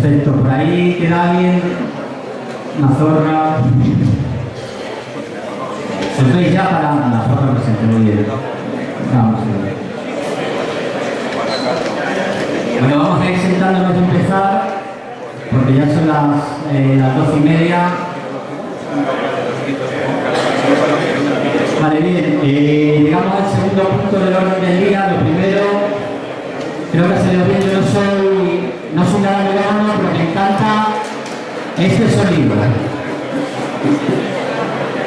Perfecto, por ahí queda alguien, una zorra. ¿Os veis ya para la zorra presente? Muy bien. Vamos a ver. Bueno, vamos a ir sentándonos a empezar, porque ya son las 12:30. Vale, bien, llegamos al segundo punto del orden del día. Lo primero, creo que ha salido bien. Yo no soy nada vegano, pero me encanta este sonido.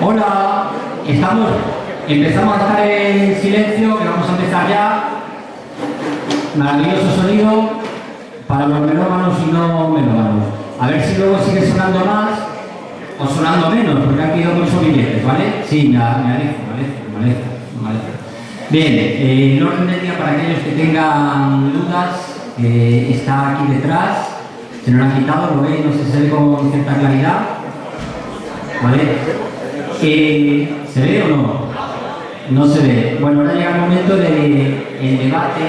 Hola, empezamos a estar en silencio, que vamos a empezar ya. Maravilloso sonido para los melómanos y no melómanos. A ver si luego sigue sonando más o sonando menos, porque han quedado muchos billetes, ¿vale? Sí, me alejo. Bien, el orden del día para aquellos que tengan dudas está aquí detrás. Se nos lo han quitado, lo veis, no sé si se ve con cierta claridad. ¿Vale? ¿Se ve o no? No se ve. Bueno, ahora llega el momento del debate.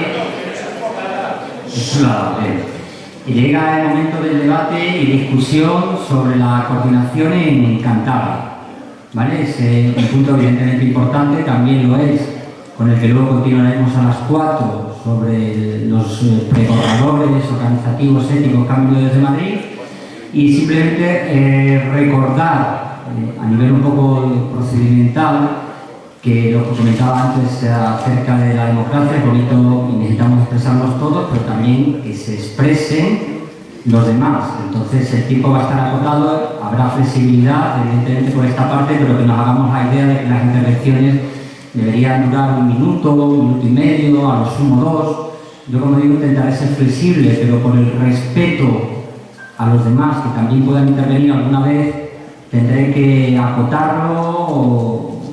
Y llega el momento del debate y discusión sobre la coordinación en Cantabria. ¿Vale? Es un punto evidentemente importante, también lo es, con el que luego continuaremos a las 4 sobre los preborradores organizativos éticos que han venido desde Madrid. Y simplemente recordar a nivel un poco procedimental que lo que comentaba antes acerca de la democracia es bonito y necesitamos expresarnos todos, pero también que se expresen los demás. Entonces el tiempo va a estar acotado, habrá flexibilidad evidentemente por esta parte, pero que nos hagamos la idea de que las intervenciones deberían durar 1 minuto, 1 minuto y medio, a lo sumo 2. Yo, como digo, intentaré ser flexible, pero por el respeto a los demás que también puedan intervenir alguna vez, tendré que acotarlo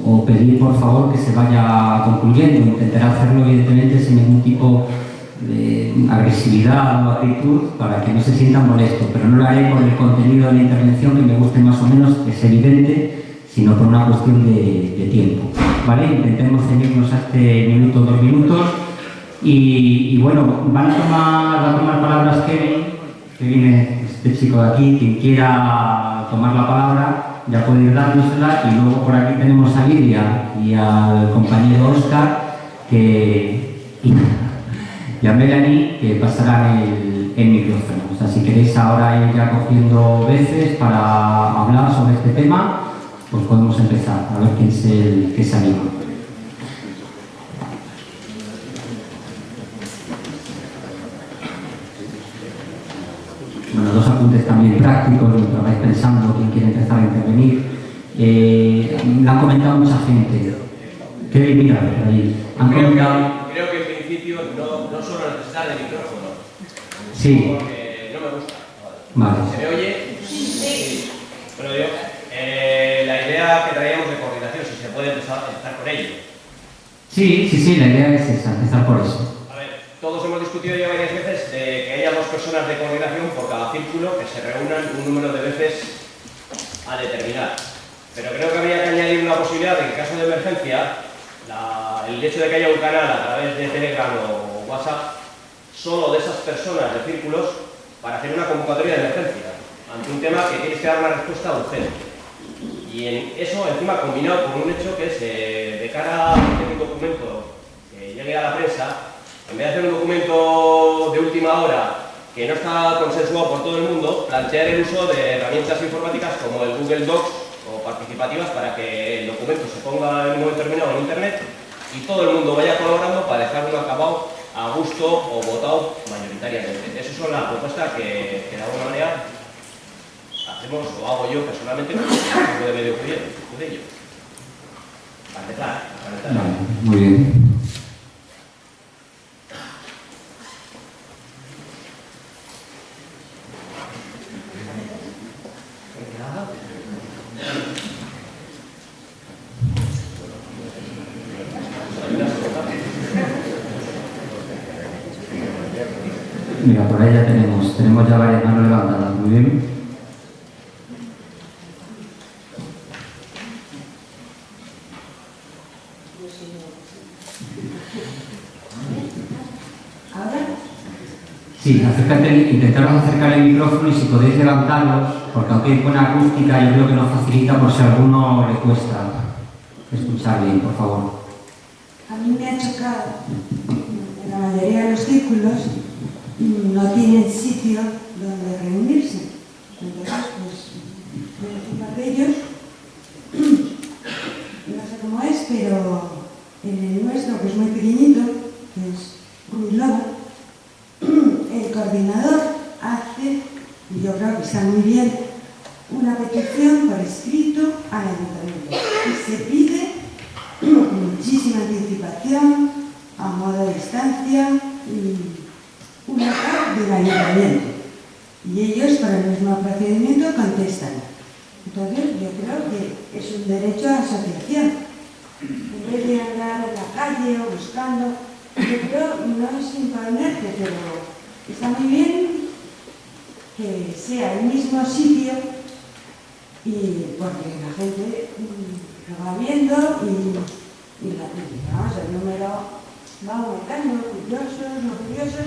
o pedir por favor que se vaya concluyendo. Intentaré hacerlo evidentemente sin ningún tipo de agresividad o actitud para que no se sientan molestos, pero no lo haré por el contenido de la intervención, que me guste más o menos, que es evidente, sino por una cuestión de tiempo. ¿Vale? Intentemos ceñirnos a este minuto, 2 minutos y bueno, va a tomar palabras Kevin, que viene este chico de aquí. Quien quiera tomar la palabra ya puede ir dándosela, y luego por aquí tenemos a Lidia y al compañero Óscar y a Melanie, que pasarán el micrófono. O sea, si queréis ahora ir ya cogiendo veces para hablar sobre este tema, pues podemos empezar, a ver quién es el que se anima. Bueno, 2 apuntes también prácticos, mientras vais pensando quién quiere empezar a intervenir. Lo han comentado mucha gente. ¿Qué mira ahí? Han comentado... Creo que en principio no solo necesitar el micrófono. Sí. Porque no me gusta. Vale. ¿Se me oye? Sí. Bueno, la idea que traíamos de coordinación, si se puede empezar con ello. Sí, la idea es esa, empezar por eso. A ver, todos hemos discutido ya varias veces de que haya 2 personas de coordinación por cada círculo, que se reúnan un número de veces a determinar. Pero creo que habría que añadir una posibilidad de que en caso de emergencia, el hecho de que haya un canal a través de Telegram o WhatsApp, solo de esas personas de círculos, para hacer una convocatoria de emergencia ante un tema que tienes que dar una respuesta urgente. Y en eso, encima, combinado con un hecho que es de cara a hacer un documento que llegue a la prensa, en vez de hacer un documento de última hora que no está consensuado por todo el mundo, plantear el uso de herramientas informáticas como el Google Docs o participativas para que el documento se ponga en un momento determinado en Internet y todo el mundo vaya colaborando para dejarlo acabado a gusto o votado mayoritariamente. Esas son las propuestas que de alguna manera hacemos o hago yo personalmente como de medio de ello. Para empezar. Vale, muy bien. Mira, por ahí ya tenemos ya varias manos levantadas, muy bien. Sí, intentaros acercar el micrófono y si podéis levantarlos, porque aunque hay buena acústica, yo creo que nos facilita por si a alguno le cuesta escuchar bien, por favor. A mí me ha chocado, en la mayoría de los círculos no tienen sitio donde reunirse. Entonces, pues, voy a decir más de ellos. No sé cómo es, pero en el nuestro, que es muy pequeñito, que es Ruiloba, el coordinador hace, y yo creo que está muy bien, una petición por escrito al ayuntamiento. Y se pide muchísima anticipación, a modo de instancia, una carta del ayuntamiento. Y ellos, por el mismo procedimiento, contestan. Entonces, yo creo que es un derecho a asociación. En vez de andar en la calle o buscando, yo creo, no es imponerte, pero está muy bien que sea el mismo sitio, y porque la gente lo va viendo y vamos, el número va aumentando, curiosos, no curiosos,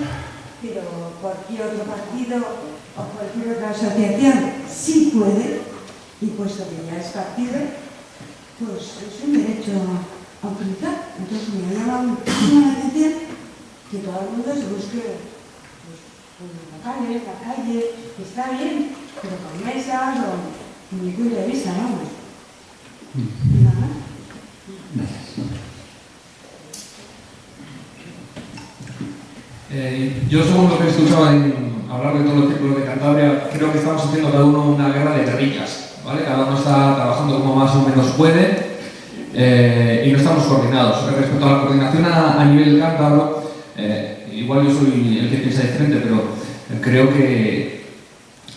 pero cualquier otro partido o cualquier otra asociación sí puede, y puesto que ya es partido, pues es un derecho a utilizar. Entonces me ha llamado muchísimo la atención que todo el mundo se busque pues, locales, la calle, que está bien, pero con mesas o en mi punto de vista, vamos. Nada más. Yo, según lo que he escuchado hablar de todos los círculos de Cantabria, creo que estamos haciendo cada uno una guerra de guerrillas, ¿vale? Cada uno está trabajando como más o menos puede y no estamos coordinados. Respecto a la coordinación a nivel cántabro, igual yo soy el que piensa diferente, pero creo que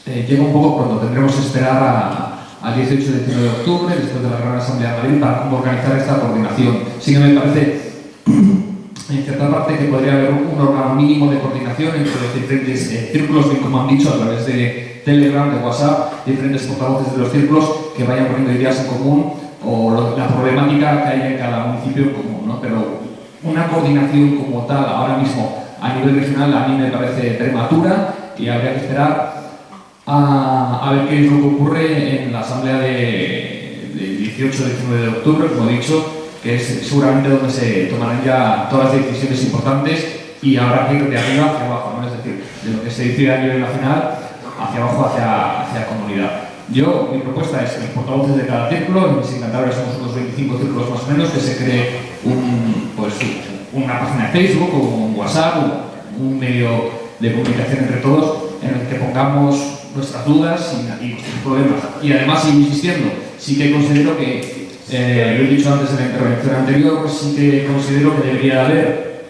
llega un poco cuando tendremos que esperar al 18 y 19 de octubre, después de la Gran Asamblea de Madrid, para organizar esta coordinación. Sí que me parece, en cierta parte, que podría haber un órgano mínimo de coordinación entre los diferentes círculos, bien como han dicho, a través de Telegram, de WhatsApp, diferentes portavoces de los círculos que vayan poniendo ideas en común o la problemática que haya en cada municipio en común, ¿no? Pero una coordinación como tal, ahora mismo, a nivel regional, a mí me parece prematura y habría que esperar a ver qué es lo que ocurre en la asamblea del 18-19 de octubre, como he dicho, que es seguramente donde se tomarán ya todas las decisiones importantes y habrá que ir de arriba hacia abajo, ¿no? Es decir, de lo que se decide a nivel nacional hacia abajo, hacia comunidad. Yo, mi propuesta es que los portavoces de cada círculo, en Cantabria somos unos 25 círculos más o menos, que se cree una página de Facebook o un WhatsApp, un medio de comunicación entre todos, en el que pongamos nuestras dudas y nuestros problemas. Y además, sigo insistiendo, sí que considero que, lo he dicho antes en la intervención anterior, pues sí que considero que debería haber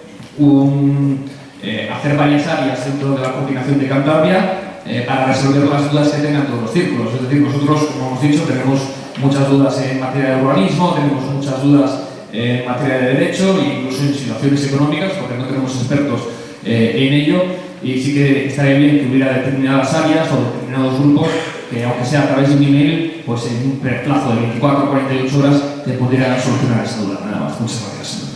hacer varias áreas dentro de la coordinación de Cantabria para resolver las dudas que tengan todos los círculos. Es decir, nosotros, como hemos dicho, tenemos muchas dudas en materia de urbanismo, tenemos muchas dudas en materia de derecho e incluso en situaciones económicas, porque no tenemos expertos en ello, y sí que estaría bien que hubiera determinadas áreas o determinados grupos que, aunque sea a través de un email, pues en un plazo de 24 o 48 horas te pudieran solucionar esa duda. Nada más. Muchas gracias.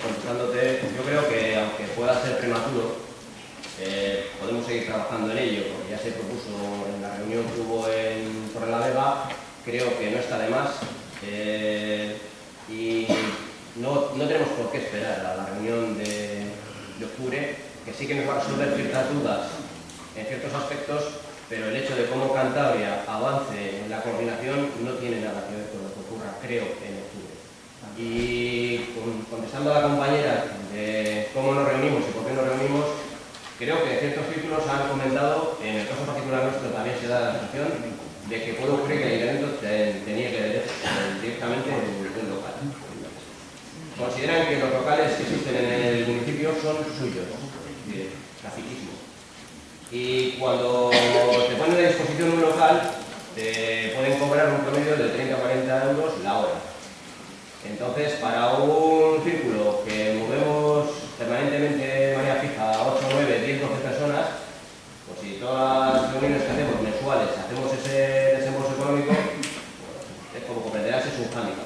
Contestándote, yo creo que aunque pueda ser prematuro, podemos seguir trabajando en ello, porque ya se propuso en la reunión que hubo en Torrelavega, creo que no está de más, y no tenemos por qué esperar a la reunión de octubre, que sí que nos va a resolver ciertas dudas en ciertos aspectos, pero el hecho de cómo Cantabria avance en la coordinación no tiene nada que ver con lo que ocurra, creo, en octubre. Y contestando a la compañera de cómo nos reunimos y por qué nos reunimos, creo que ciertos círculos han comentado, en el caso particular nuestro también se da la sensación de que puede ocurrir que el ayuntamiento tenía que directamente un local. Consideran que los locales que existen en el municipio son suyos, de caciquismo. Y cuando te ponen a disposición un local, te pueden cobrar un promedio de 30 o 40 euros la hora. Entonces, para un círculo que movemos permanentemente de manera fija a 8, 9, 10, 12 personas, pues si todas las reuniones que hacemos mensuales hacemos ese desembolso económico, pues, como comprenderás, es un hándicap.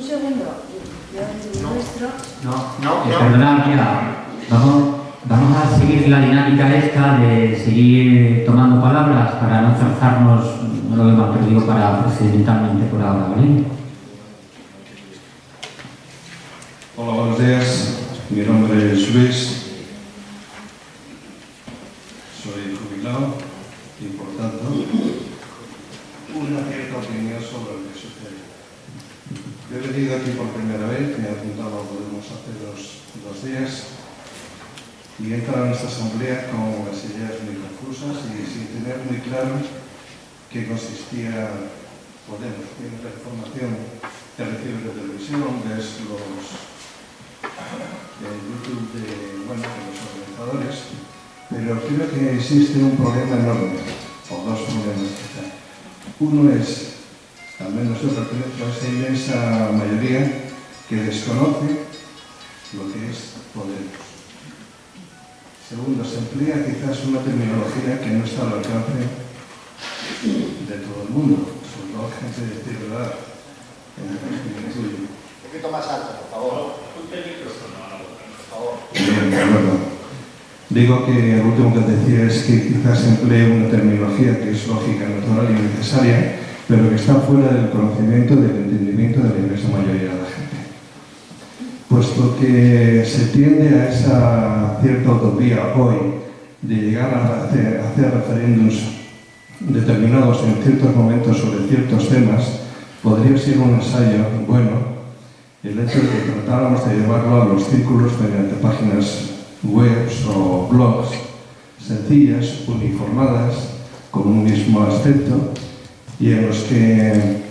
segundo. Yo, el nuestro. Perdonad, mira, vamos a seguir la dinámica esta de seguir tomando palabras para no forzarnos, no lo veo mal, pero digo para procedimentalmente por ahora, ¿vale? Hola, buenos días. Mi nombre es Luis. Soy jubilado y, por tanto, una cierta opinión sobre lo que sucede. Yo he venido aquí por primera vez, me he apuntado a Podemos hace dos días y he entrado en esta asamblea con las ideas muy confusas y sin tener muy claro qué consistía Podemos. Tiene la información que recibe de televisión, ves el YouTube de los organizadores, pero creo que existe un problema enorme, o dos problemas quizá. Uno es, al menos yo pertenezco a esa inmensa mayoría que desconoce lo que es Podemos. Segundo, se emplea quizás una terminología que no está al alcance de todo el mundo, sobre todo gente de cierta edad, en el caso que me incluyo. Un poquito más alto, por favor. Ponte el micrófono a la boca, por favor. Bien, de acuerdo. Digo que lo último que decía es que quizás emplee una terminología que es lógica, natural y necesaria, pero que está fuera del conocimiento y del entendimiento de la inmensa mayoría de la gente. Puesto que se tiende a esa cierta utopía hoy de llegar a hacer referéndums determinados en ciertos momentos sobre ciertos temas, podría ser un ensayo bueno el hecho de que tratáramos de llevarlo a los círculos mediante páginas web o blogs sencillas, uniformadas, con un mismo aspecto y en los que,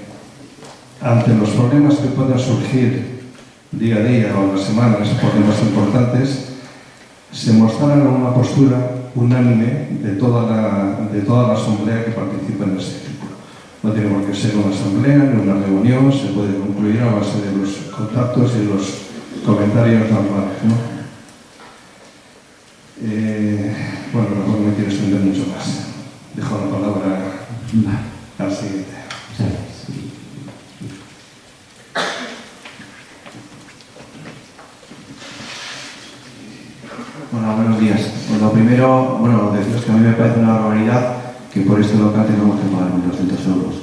ante los problemas que puedan surgir día a día o en las semanas, problemas importantes, se mostrara una postura unánime de toda la asamblea que participa en este círculo. No tiene por qué ser una asamblea ni una reunión, se puede concluir a base de los contactos y los comentarios normales, ¿no? No me quiero extender mucho más. Dejo la palabra al siguiente. Hola, buenos días. Pues lo primero, deciros que a mí me parece una barbaridad que por este local tengamos que pagar 1.200 euros.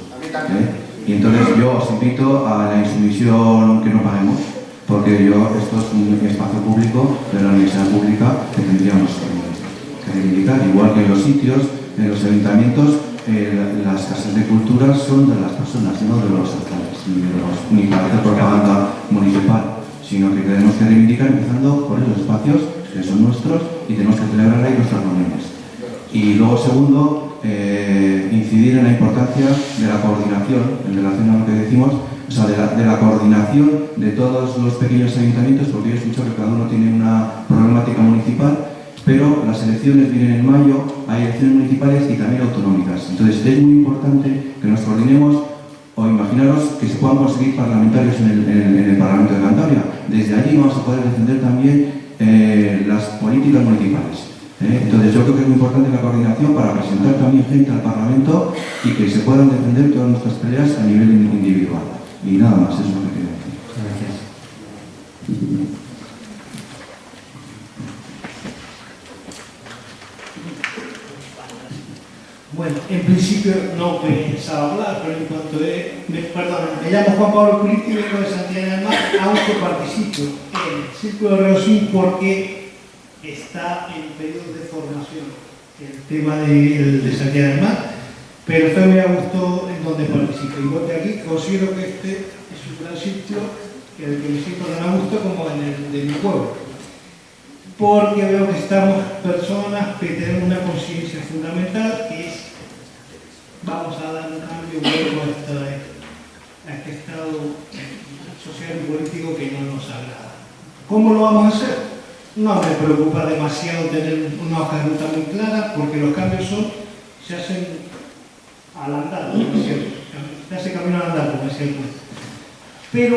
Y entonces yo os invito a la insumisión que no paguemos, porque esto es un espacio público de la universidad pública que tendríamos que reivindicar, igual que en los sitios, en los ayuntamientos, las casas de cultura son de las personas, no de los alcaldes, ni para hacer propaganda municipal, sino que tenemos que reivindicar empezando por esos espacios que son nuestros y tenemos que celebrar ahí nuestras reuniones. Y luego, segundo, incidir en la importancia de la coordinación, en relación a lo que decimos, o sea, de la coordinación de todos los pequeños ayuntamientos, porque yo he escuchado que cada uno tiene una problemática municipal, pero las elecciones vienen en mayo, hay elecciones municipales y también autonómicas. Entonces es muy importante que nos coordinemos, o imaginaros que se puedan conseguir parlamentarios en el Parlamento de Cantabria. Desde allí vamos a poder defender también las políticas municipales. Entonces yo creo que es muy importante la coordinación para presentar también gente al Parlamento y que se puedan defender todas nuestras peleas a nivel individual. Y nada más, eso es lo que quería decir. Gracias. Bueno, en principio no pensaba hablar, pero en cuanto me llamo Juan Pablo Puliti, vengo de Santillana del Mar, aunque participo en el Círculo de Reosín porque está en periodo de formación el tema de Santillana del Mar, pero estoy muy a gusto en donde participo. Igual que aquí, considero que este es un gran sitio en el que me siento tan a gusto como en el de mi pueblo, porque veo que estamos personas que tenemos una conciencia fundamental, que es vamos a dar un cambio luego a este estado social y político que no nos agrada. ¿Cómo lo vamos a hacer? No me preocupa demasiado tener una hoja de ruta muy clara, porque los cambios se hacen al andar, se hace camino al andar, como decía el juez. Pero,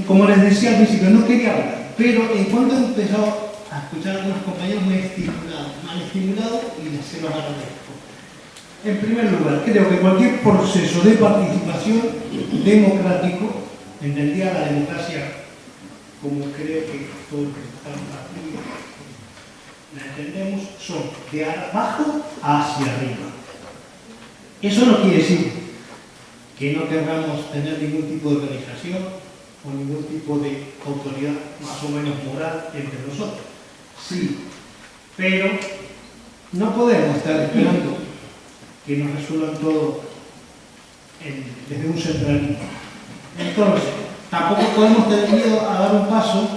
como les decía al principio, no quería hablar, pero en cuanto he empezado a escuchar a algunos compañeros me han estimulado y se los agradezco. En primer lugar, creo que cualquier proceso de participación democrático entendía la democracia como creo que todos los que estamos aquí la entendemos, son de abajo hacia arriba. Eso no quiere decir que no queramos tener ningún tipo de organización o ningún tipo de autoridad más o menos moral entre nosotros. Sí, pero no podemos estar esperando que nos resuelvan todo desde un centralismo. Entonces, tampoco podemos tener miedo a dar un paso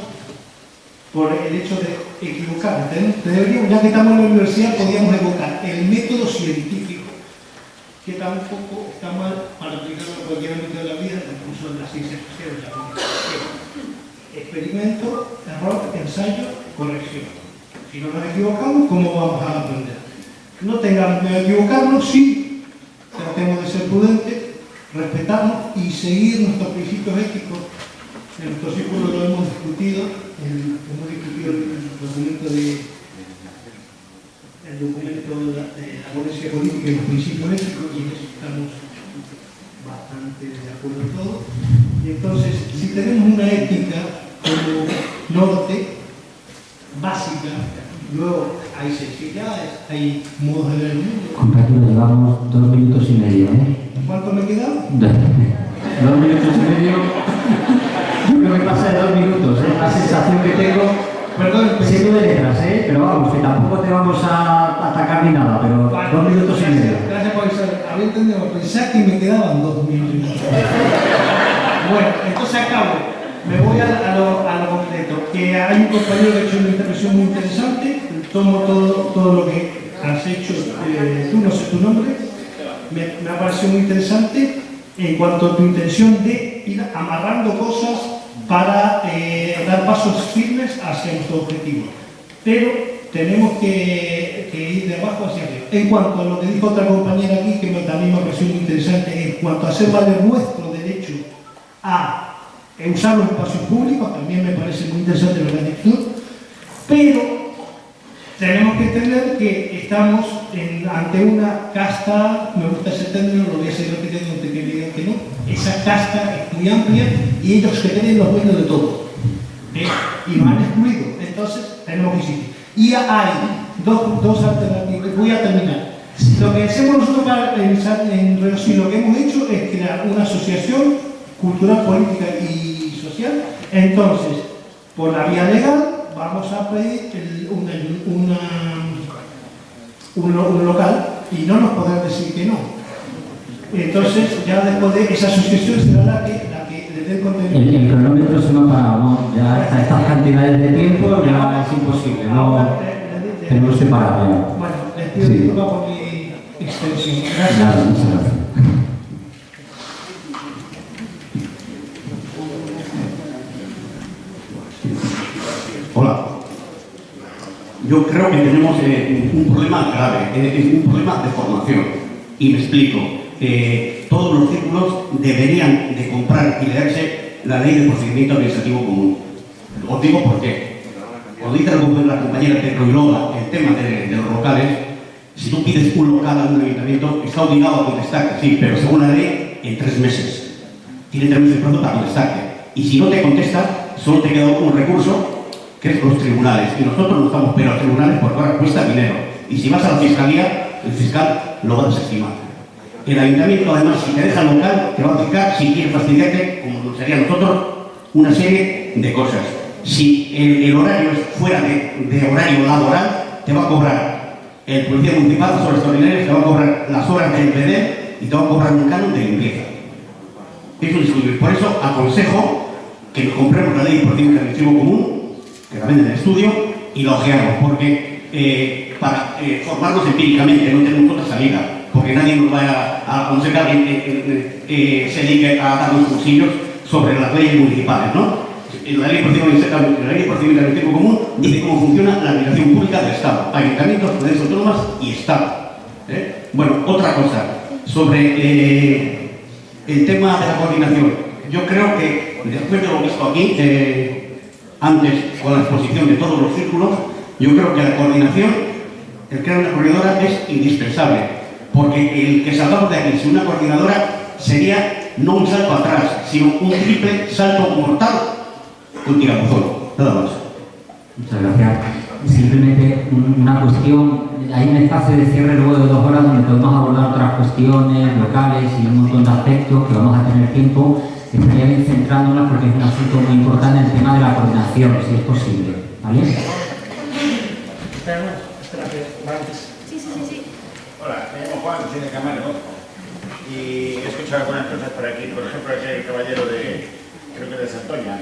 por el hecho de equivocarnos. Ya que estamos en la universidad, podríamos evocar el método científico, que tampoco está mal para aplicarlo a cualquier ámbito de la vida, incluso en las ciencias sociales, la comunicación. Experimento, error, ensayo, corrección. Si no nos equivocamos, ¿cómo vamos a aprender? No tengamos miedo a equivocarnos, sí, tratemos de ser prudentes, respetarnos y seguir nuestros principios éticos. En nuestro círculo lo hemos discutido, el documento de la ponencia política y los principios éticos, y en eso estamos bastante de acuerdo en todo. Y entonces, si tenemos una ética como norte, básica, luego hay sensibilidades, hay modos de ver el mundo. Compañero, llevamos 2 minutos y medio, ¿eh? ¿Cuánto me queda? 2 minutos y medio. Yo creo que pasa de 2 minutos, ¿eh? La sensación que tengo, perdón, siendo de letras, ¿eh? Pero vamos, que tampoco te vamos a atacar ni nada, pero 2 minutos y medio. Gracias por avisar. Había entendido, pensaba que me quedaban 2 minutos. Bueno, entonces acabo. Me voy a lo concreto. Que hay un compañero que ha hecho una intervención muy interesante. Tomo todo lo que has hecho. Tú, no sé tu nombre. Me ha parecido muy interesante en cuanto a tu intención de ir amarrando cosas para dar pasos firmes hacia nuestro objetivo. Pero tenemos que ir de abajo hacia arriba. En cuanto a lo que dijo otra compañera aquí, que también me pareció muy interesante, en cuanto a hacer valer nuestro derecho a usar los espacios públicos, también me parece muy interesante lo que has dicho, pero tenemos que entender que estamos ante una casta, me gusta ese término, lo voy a seguir repitiendo antes que me digan que no, esa casta es muy amplia y ellos que tienen los dueños de todo, y nos han excluido, entonces tenemos que insistir. Y hay dos alternativas, voy a terminar. Lo que hacemos nosotros en Reosí, lo que hemos hecho es crear una asociación cultural, política y social. Entonces, por la vía legal, vamos a pedir un local y no nos podrán decir que no. Entonces, ya después de esa asociación será la que le dé el contenido. El cronómetro se me ha parado, ¿no? Ya a estas cantidades de tiempo ya es imposible, ¿no? Tenemos que parar ya. Bueno, les pido disculpas por mi extensión. Gracias. Nada, muchas gracias. Hola. Yo creo que tenemos un problema grave, un problema de formación. Y me explico. Todos los círculos deberían de comprar y leerse la ley de procedimiento administrativo común. Os digo por qué. Os dice la compañera de Roiloa el tema de los locales. Si tú pides un local a un ayuntamiento, está obligado a contestarte, sí, pero según la ley, en 3 meses. Tiene 3 meses pronto para contestarte. Y si no te contesta, solo te queda un recurso, que es los tribunales. Y nosotros no estamos pero a los tribunales porque ahora cuesta dinero. Y si vas a la fiscalía, el fiscal lo va a desestimar. El ayuntamiento, además, si te deja el local, te va a aplicar, si quiere fastidiarte, como sería nosotros, una serie de cosas. Si el horario es fuera de horario laboral, te va a cobrar el policía municipal las horas extraordinarias, te va a cobrar las horas del PD y te va a cobrar un canon de limpieza. Es un estudio. Por eso aconsejo que nos compremos la ley de procedimiento administrativo común, que la venden en el estudio, y la ojeamos, porque para formarnos empíricamente no tenemos otra salida, porque nadie nos va a aconsejar que se dedique a darnos cursillos sobre las leyes municipales, ¿no? La ley de procedimiento administrativo común dice cómo funciona la administración pública del Estado, ayuntamientos, comunidades autónomas y Estado. Bueno, otra cosa, sobre el tema de la coordinación. Yo creo que, después de lo visto aquí, antes con la exposición de todos los círculos, yo creo que la coordinación, el crear una coordinadora es indispensable, porque el que salgamos de aquí sin una coordinadora sería no un salto atrás, sino un triple salto mortal con tirabuzón. Nada más. Muchas gracias. Simplemente una cuestión, hay un espacio de cierre luego de 2 horas donde podemos abordar otras cuestiones locales y un montón de aspectos que vamos a tener tiempo. Estaría bien centrándonos porque es un asunto muy importante el tema de la coordinación, si es posible. ¿Vale? Hola, me llamo Juan, soy de Camargo y he escuchado algunas cosas por aquí. Por ejemplo, aquí el caballero creo que de Santoña,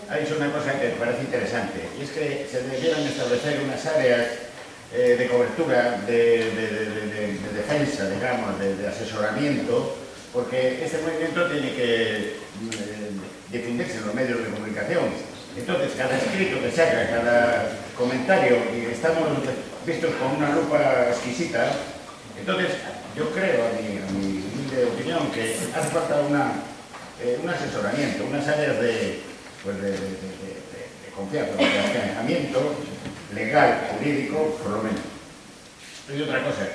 ha dicho una cosa que me parece interesante, y es que se debieran establecer unas áreas de cobertura, de defensa, digamos, de asesoramiento, porque este movimiento tiene que difundirse en los medios de comunicación. Entonces, cada escrito que se haga, cada comentario, y estamos vistos con una lupa exquisita, entonces yo creo, a mi humilde opinión, que hace falta un asesoramiento, unas áreas de confianza, de alejamiento legal, jurídico, por lo menos. Y otra cosa,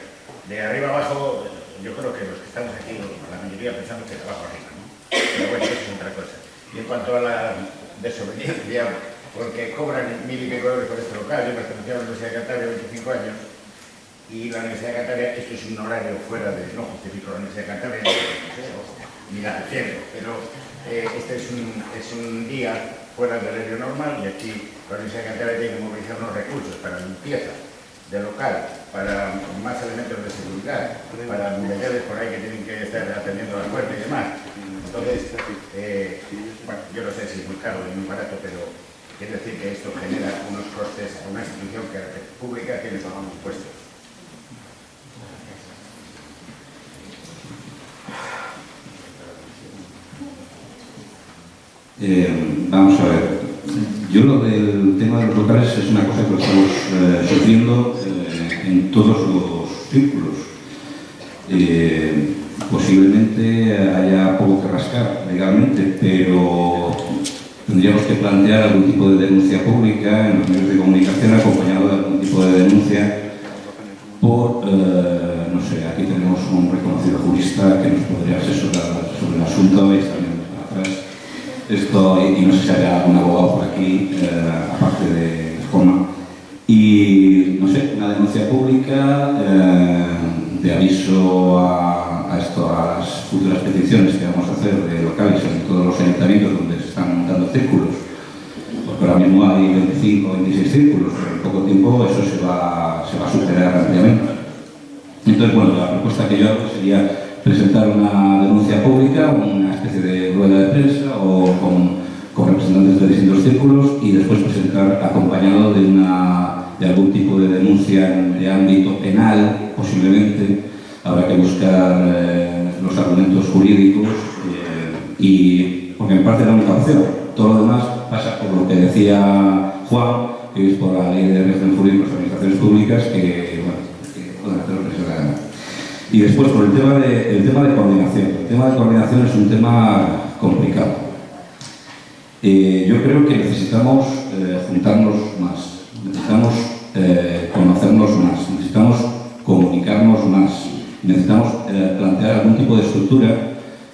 de arriba abajo, yo creo que los que estamos aquí, la mayoría pensamos que de abajo arriba, ¿no? Pero bueno, eso es otra cosa. Y en cuanto a la desobediencia, porque cobran 1000 y pico euros por este local, yo pertenecía a la Universidad de Cantabria 25 años, y la Universidad de Cantabria, esto es un horario fuera de, no justifico la Universidad de Cantabria, ni la defiendo, pero este es un día fuera del horario normal, y aquí la Universidad de Cantabria tiene que movilizar unos recursos para limpieza de local, para más elementos de seguridad, para mujeres por ahí que tienen que estar atendiendo la puerta y demás. Entonces, bueno, yo no sé si es muy caro o muy barato, pero quiere decir que esto genera unos costes a una institución pública que les pagamos impuestos. Vamos a ver, yo lo del tema de los locales es una cosa que lo estamos sufriendo en todos los círculos. Posiblemente haya poco que rascar legalmente, pero tendríamos que plantear algún tipo de denuncia pública en los medios de comunicación acompañado de algún tipo de denuncia por, no sé, aquí tenemos un reconocido jurista que nos podría asesorar sobre el asunto y también atrás. Esto, y no sé si haya algún abogado por aquí, aparte de Joma, y no sé, una denuncia pública de aviso a las futuras peticiones que vamos a hacer de locales en todos los ayuntamientos donde se están montando círculos, porque ahora mismo hay 25 o 26 círculos, pero en poco tiempo eso se va a superar ampliamente. Entonces, bueno, la propuesta que yo hago sería presentar una denuncia pública, una especie de rueda de prensa o con representantes de distintos círculos y después presentar acompañado de algún tipo de denuncia de ámbito penal, posiblemente. Habrá que buscar los argumentos jurídicos y porque en parte es la única opción. Todo lo demás pasa por lo que decía Juan, que es por la ley de régimen jurídico de las administraciones públicas, que pueden hacer lo que se les gana. Y después, por el tema de coordinación. El tema de coordinación es un tema complicado. Yo creo que necesitamos juntarnos más, necesitamos conocernos más, necesitamos comunicarnos más, necesitamos plantear algún tipo de estructura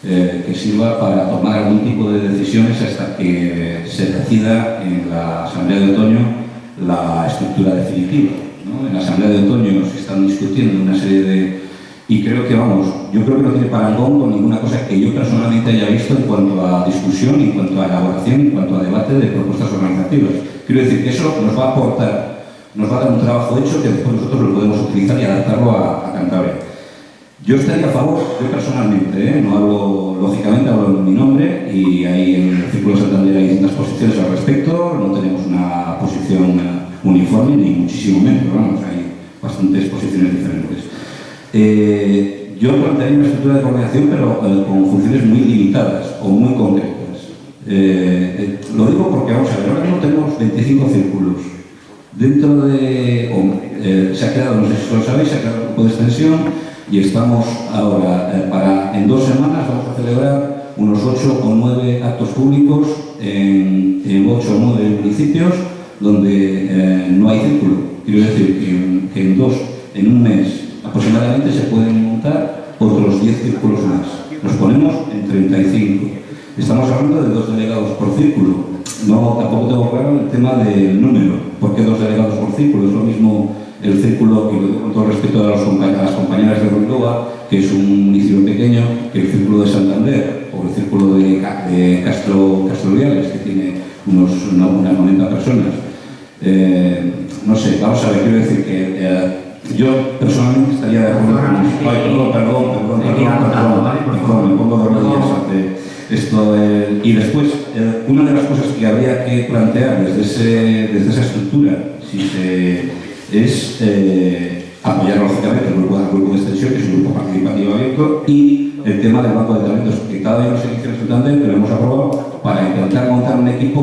que sirva para tomar algún tipo de decisiones hasta que se decida en la Asamblea de Otoño la estructura definitiva, ¿no? En la Asamblea de Otoño se están discutiendo una serie de... Y creo que, yo creo que no tiene parangón con ninguna cosa que yo personalmente haya visto en cuanto a discusión, en cuanto a elaboración, en cuanto a debate de propuestas organizativas. Quiero decir que eso nos va a aportar, nos va a dar un trabajo hecho que después nosotros lo podemos utilizar y adaptarlo a Cantabria. Yo estaría a favor, yo personalmente, no hablo, lógicamente hablo en mi nombre y ahí en el Círculo de Santander hay distintas posiciones al respecto, no tenemos una posición uniforme ni muchísimo menos, vamos, hay bastantes posiciones diferentes. Yo plantearía una estructura de coordinación, pero con funciones muy limitadas o muy concretas. Lo digo porque, vamos a ver, ahora mismo tenemos 25 círculos. Dentro de... se ha quedado, no sé si lo sabéis, se ha quedado un grupo de extensión y estamos ahora, en 2 semanas vamos a celebrar unos 8 o 9 actos públicos en 8 o 9 municipios donde no hay círculo. Quiero decir que en un mes aproximadamente se pueden montar otros 10 círculos más. nos ponemos en 35. Estamos hablando de 2 delegados por círculo. No, tampoco tengo claro el tema del número. ¿Por qué 2 delegados por círculo? Es lo mismo el círculo, y lo digo con todo respeto a las compañeras de Ruiloa, que es un municipio pequeño, que el círculo de Santander o el círculo de Castro Viales, que tiene unas 90 personas. No sé, vamos a ver, quiero decir que yo personalmente estaría de acuerdo con eso. Perdón, me pongo de rodillas ante esto. Y después, una de las cosas que habría que plantear desde esa estructura, es apoyar lógicamente el grupo de extensión, que es un grupo participativo abierto, y el tema del banco de talentos, que cada año se elige en Santander, que lo hemos aprobado para intentar montar un equipo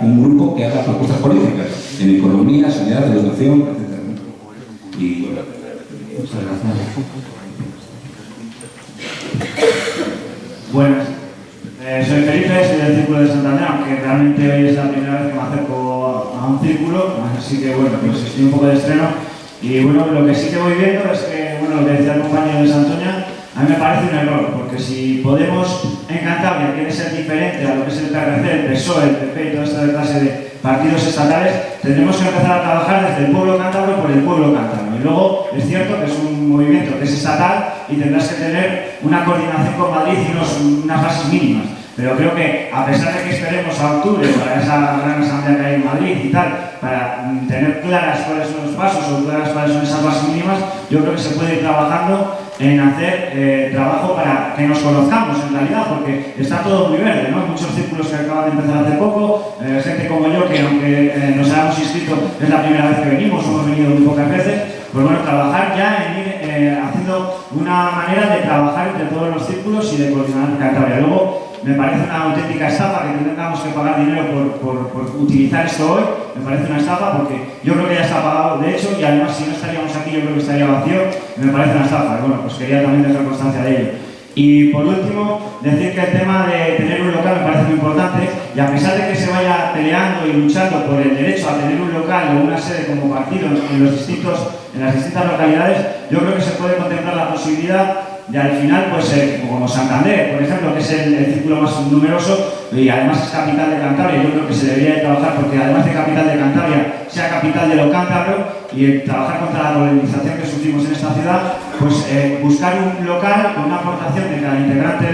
un grupo que haga propuestas políticas en economía, sanidad, educación, etc. Y muchas gracias. Buenas. Soy Felipe, soy del Círculo de Santander, aunque realmente hoy es la primera vez que me acerco a un círculo, así que bueno, pues estoy un poco de estreno. Y bueno, lo que sí que voy viendo es que, bueno, lo que decía el compañero de Santoña, a mí me parece un error, porque si Podemos en Cantabria quiere ser diferente a lo que es el PRC, el PSOE, el PP y toda esta clase de partidos estatales, tendremos que empezar a trabajar desde el pueblo cántabro por el pueblo cántabro. Y luego es cierto que es un movimiento que es estatal y tendrás que tener una coordinación con Madrid y unas bases mínimas. Pero creo que, a pesar de que esperemos a octubre para esa gran asamblea que hay en Madrid y tal, para tener claras cuáles son los pasos o claras cuáles son esas bases mínimas, yo creo que se puede ir trabajando en hacer trabajo para que nos conozcamos en realidad, porque está todo muy verde, ¿no? Hay muchos círculos que acaban de empezar hace poco, gente como yo que aunque nos hayamos inscrito es la primera vez que venimos, hemos venido muy pocas veces, pues bueno, trabajar ya en ir haciendo una manera de trabajar entre todos los círculos y de coordinar Cantabria. Luego, me parece una auténtica estafa que tengamos que pagar dinero por utilizar esto hoy. Me parece una estafa porque yo creo que ya está pagado de hecho y además si no estaríamos aquí yo creo que estaría vacío. Me parece una estafa. Bueno, pues quería también dejar constancia de ello. Y por último, decir que el tema de tener un local me parece muy importante y a pesar de que se vaya peleando y luchando por el derecho a tener un local o una sede como partido en las distintas localidades, yo creo que se puede contemplar la posibilidad de al final, pues como Santander, por ejemplo, que es el círculo más numeroso y además es capital de Cantabria, yo creo que se debería de trabajar porque además de capital de Cantabria, sea capital de lo cántabro y trabajar contra la colonización que sufrimos en esta ciudad, pues buscar un local con una aportación de cada integrante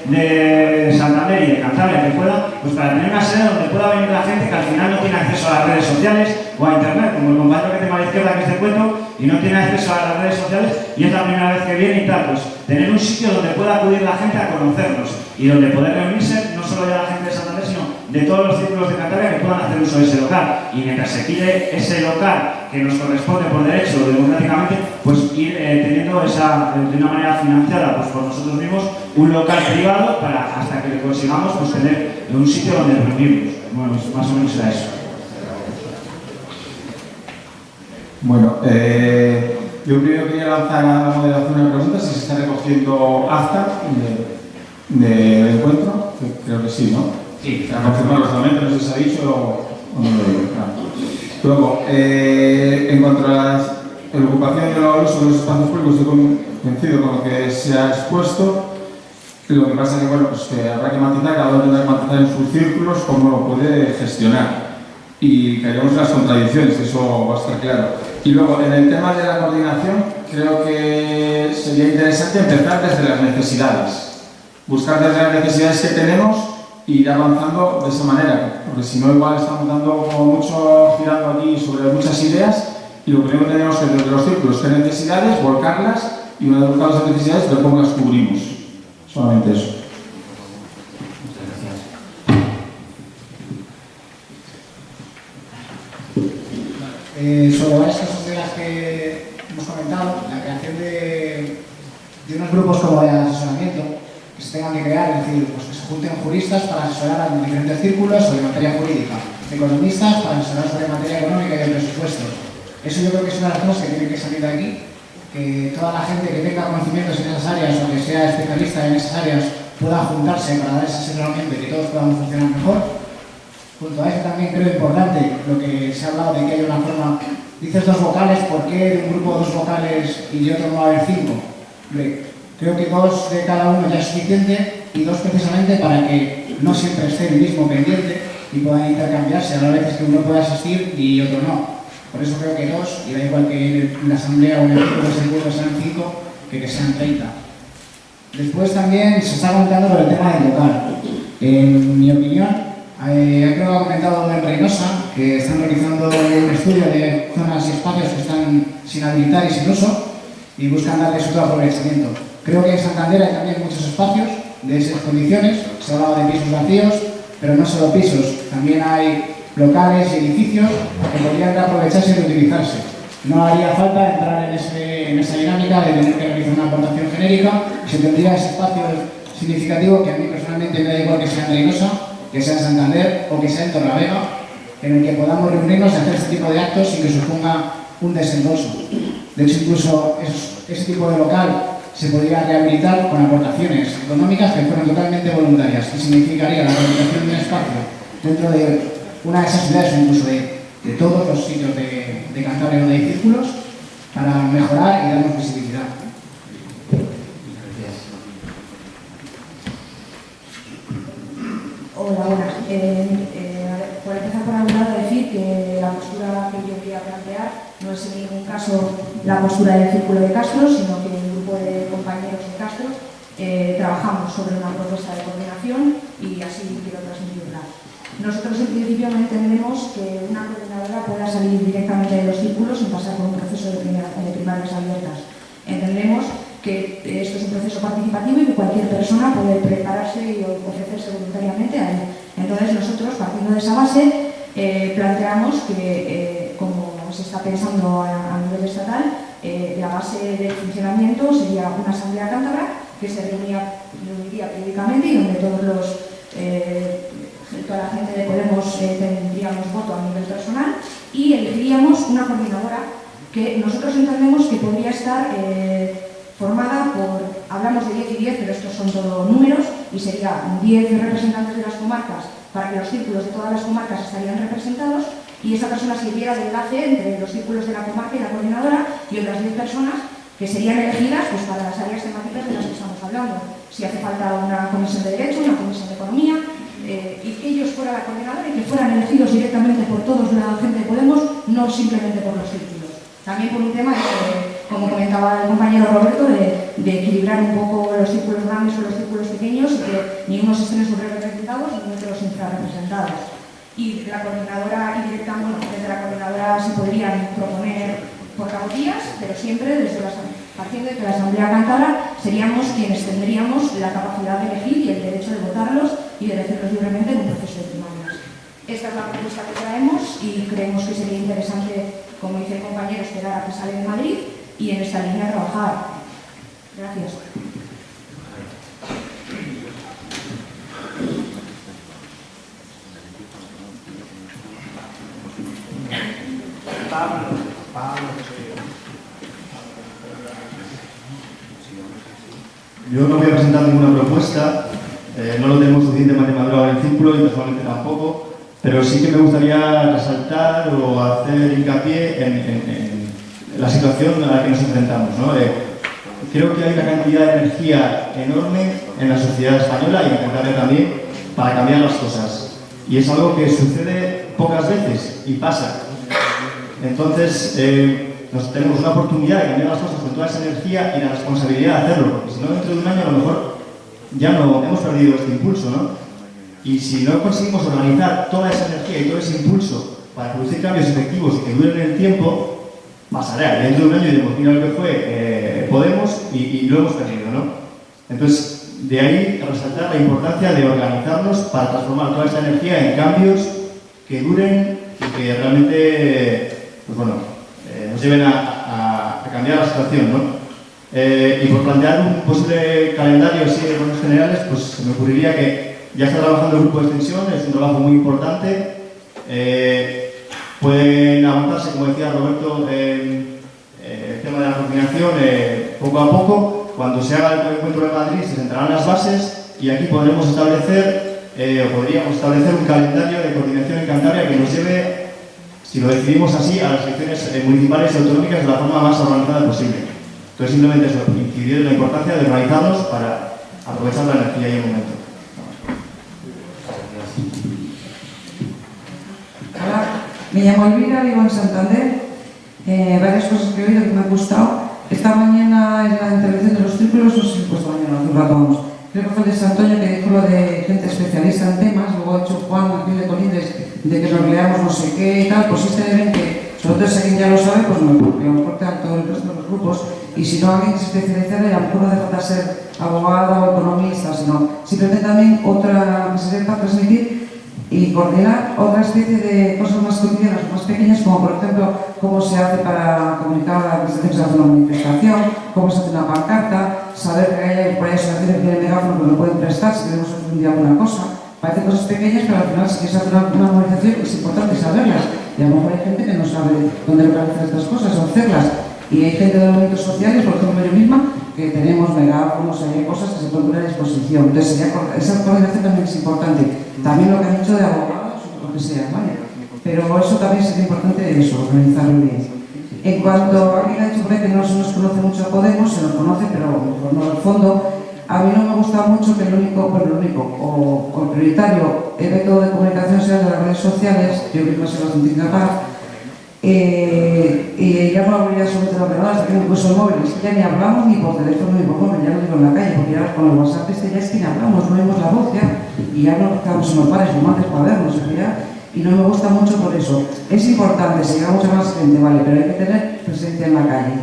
de Santander y de Cantabria que pueda, pues para tener una sede donde pueda venir la gente que al final no tiene acceso a las redes sociales o a internet, como el compañero que tengo a la izquierda que es de Cuento y no tiene acceso a las redes sociales y es la primera vez que viene y tal, pues tener un sitio donde pueda acudir la gente a conocernos y donde poder reunirse no solo ya la gente de Santander, sino de todos los círculos de Cantabria que puedan hacer uso de ese local. Y mientras se pide ese local que nos corresponde por derecho democráticamente, pues ir teniendo de una manera financiada pues por nosotros mismos un local privado para hasta que consigamos pues tener un sitio donde reunirnos. Bueno, pues más o menos era eso. Bueno, yo primero quería lanzar a la moderación una pregunta, si se está recogiendo acta del encuentro, creo que sí, ¿no? Sí. Para confirmarlo solamente, no sé si se ha dicho o no lo digo. Luego, en cuanto a la ocupación y el uso de los espacios públicos, estoy convencido con lo que se ha expuesto. Lo que pasa es que, bueno, pues que habrá que matizar, cada uno tendrá que matizar en sus círculos cómo lo puede gestionar. Y caeremos en las contradicciones, eso va a estar claro. Y luego, en el tema de la coordinación, creo que sería interesante empezar desde las necesidades. Buscar desde las necesidades que tenemos e ir avanzando de esa manera. Porque si no, igual estamos dando como mucho, girando aquí sobre muchas ideas y lo primero que tenemos que desde los círculos, que necesidades, volcarlas y una vez volcadas las necesidades, ver cómo las cubrimos. Solamente eso. Sobre varias cosas de las que hemos comentado, la creación de unos grupos como de asesoramiento que se tengan que crear, es decir, pues que se junten juristas para asesorar a diferentes círculos sobre materia jurídica, economistas para asesorar sobre materia económica y de presupuesto. Eso yo creo que es una de las cosas que tiene que salir de aquí, que toda la gente que tenga conocimientos en esas áreas o que sea especialista en esas áreas pueda juntarse para dar ese asesoramiento y que todos podamos funcionar mejor. Junto a eso también creo importante lo que se ha hablado de que haya una forma, dices 2 vocales, ¿por qué de un grupo 2 vocales y de otro no va a haber 5? Hombre, Creo que 2 de cada uno ya es suficiente, y 2 precisamente para que no siempre esté el mismo pendiente y puedan intercambiarse. Habrá veces que uno pueda asistir y otro no. Por eso creo que 2, y da igual que en la asamblea o en el grupo de seguros sean 5, que sean 30. Después también se está comentando sobre el tema del local. En mi opinión, creo que ha comentado en Reynosa que están realizando un estudio de zonas y espacios que están sin habilitar y sin uso y buscan darles otro aprovechamiento. Creo que en Santander hay también muchos espacios de esas condiciones. Se ha hablado de pisos vacíos, pero no solo pisos, también hay locales y edificios que podrían aprovecharse y reutilizarse. No haría falta entrar en esa dinámica de tener que realizar una aportación genérica. Se tendría ese espacio significativo que a mí personalmente me da igual que sea en Reynosa, que sea en Santander o que sea en Torlavega, en el que podamos reunirnos y hacer este tipo de actos sin que suponga un desembolso. De hecho, incluso ese tipo de local se podría rehabilitar con aportaciones económicas que fueran totalmente voluntarias, que significaría la rehabilitación de un espacio dentro de una de esas ciudades o incluso de todos los sitios de Cantabria donde hay círculos, para mejorar y darnos visibilidad. Hola, buenas. Por empezar por algún lado, decir que la postura que yo quería plantear no es en ningún caso la postura del Círculo de Castro, sino que un grupo de compañeros de Castro trabajamos sobre una propuesta de coordinación y así quiero transmitirla. Nosotros en principio no entendemos que una coordinadora pueda salir directamente de los círculos sin pasar por un proceso de primarias abiertas. Entendemos que esto es un proceso participativo y que cualquier persona puede prepararse y ofrecerse voluntariamente a él. Entonces nosotros, partiendo de esa base, planteamos que, como se está pensando a nivel estatal, la base de funcionamiento sería una asamblea cántabra que se reuniría periódicamente y donde toda la gente de Podemos tendríamos voto a nivel personal y elegiríamos una coordinadora que nosotros entendemos que podría estar formada por, hablamos de 10 y 10, pero estos son todos números, y sería 10 representantes de las comarcas para que los círculos de todas las comarcas estarían representados y esa persona sirviera de enlace entre los círculos de la comarca y la coordinadora y otras 10 personas que serían elegidas pues, para las áreas temáticas de las que estamos hablando. Si hace falta una comisión de Derecho, una comisión de Economía, y que ellos fueran la coordinadora y que fueran elegidos directamente por todos la gente de Podemos, no simplemente por los círculos. También por un tema, como comentaba el compañero Roberto, de equilibrar un poco los círculos grandes o los círculos pequeños y que ni unos estén subrepresentados ni otros infrarrepresentados. Y la coordinadora indirecta, bueno, desde la coordinadora se podrían proponer portavoces, pero siempre partiendo de que la Asamblea Cántabra seríamos quienes tendríamos la capacidad de elegir y el derecho de votarlos y de elegirlos libremente en un proceso de primarias. Esta es la propuesta que traemos y creemos que sería interesante, como dice el compañero, esperar a que sale de Madrid y en esta línea trabajar. Gracias. Yo no voy a presentar ninguna propuesta, no lo tenemos suficientemente madurado en el círculo y personalmente tampoco, pero sí que me gustaría resaltar o hacer hincapié en la situación a la que nos enfrentamos, ¿no? Creo que hay una cantidad de energía enorme en la sociedad española y en Cantabria también para cambiar las cosas. Y es algo que sucede pocas veces y pasa. Entonces, tenemos una oportunidad de cambiar las cosas con toda esa energía y la responsabilidad de hacerlo, porque si no, dentro de un año a lo mejor ya no hemos perdido este impulso, ¿no? Y si no conseguimos organizar toda esa energía y todo ese impulso para producir cambios efectivos y que duren en el tiempo, pasará. Dentro de un año diremos, mira lo que fue Podemos y lo hemos perdido, ¿no? Entonces, de ahí resaltar la importancia de organizarnos para transformar toda esa energía en cambios que duren y que realmente, pues bueno, nos lleven a cambiar la situación, ¿no? Y por plantear un posible calendario así de cosas generales, pues se me ocurriría que ya está trabajando el grupo de extensión, es un trabajo muy importante. Pueden avanzarse, como decía Roberto, el tema de la coordinación poco a poco. Cuando se haga el encuentro de Madrid se sentarán las bases y aquí podremos establecer, o podríamos establecer un calendario de coordinación en Cantabria que nos lleve, si lo decidimos así, a las elecciones municipales y autonómicas de la forma más organizada posible. Entonces simplemente eso, incidir en la importancia de organizarnos para aprovechar la energía y el momento. Hola, me llamo Elvira, vivo en Santander. Varias cosas que he oído que me han gustado. Esta mañana en la intervención de los círculos, no sé si puesto mañana, hace un rato vamos. Creo que fue el de Santoña que dijo lo de gente especialista en temas, luego ha hecho Juan aquí de Colindres de que nos leamos no sé qué y tal, pues este ven que, sobre todo si alguien ya lo sabe, pues me aporte a todo el resto de los grupos, y si no alguien que se especializara, y a lo mejor no deja de ser abogado o economista, sino simplemente también otra que se sepa transmitir y coordinar otra especie de cosas más cotidianas, más pequeñas, como por ejemplo cómo se hace para comunicar a la administración que se hace una manifestación, cómo se hace una pancarta, saber que hay por ahí asociaciones que tienen megáfono que lo pueden prestar si queremos hacer un día alguna cosa. Parecen cosas pequeñas, pero al final si quieres hacer una movilización es importante saberlas. Y a lo mejor hay gente que no sabe dónde localizar estas cosas o hacerlas. Y hay gente de los movimientos sociales, por ejemplo yo misma, que tenemos megáfonos, hay cosas que se pueden poner a disposición. Entonces esa coordinación también es importante. También lo que han dicho de abogados o lo que sea, ¿vale? Pero eso también es importante, eso, organizarlo bien. En cuanto a alguien ha dicho que no se nos conoce mucho a Podemos, se nos conoce, pero no al fondo. A mí no me gusta mucho que el único o el prioritario método de comunicación sea de las redes sociales. Yo creo que va a ser bastante incapaz. Y ya no hablaría sobre las ordenadores, que incluso móviles, ya ni hablamos ni por teléfono ni por móvil, ya lo digo en la calle, porque ya con el WhatsApp ya es que ni hablamos, no oímos la voz ya, y ya no estamos en los bares, como antes para vernos, y no me gusta mucho por eso. Es importante, se llega mucha más gente, vale, pero hay que tener presencia en la calle.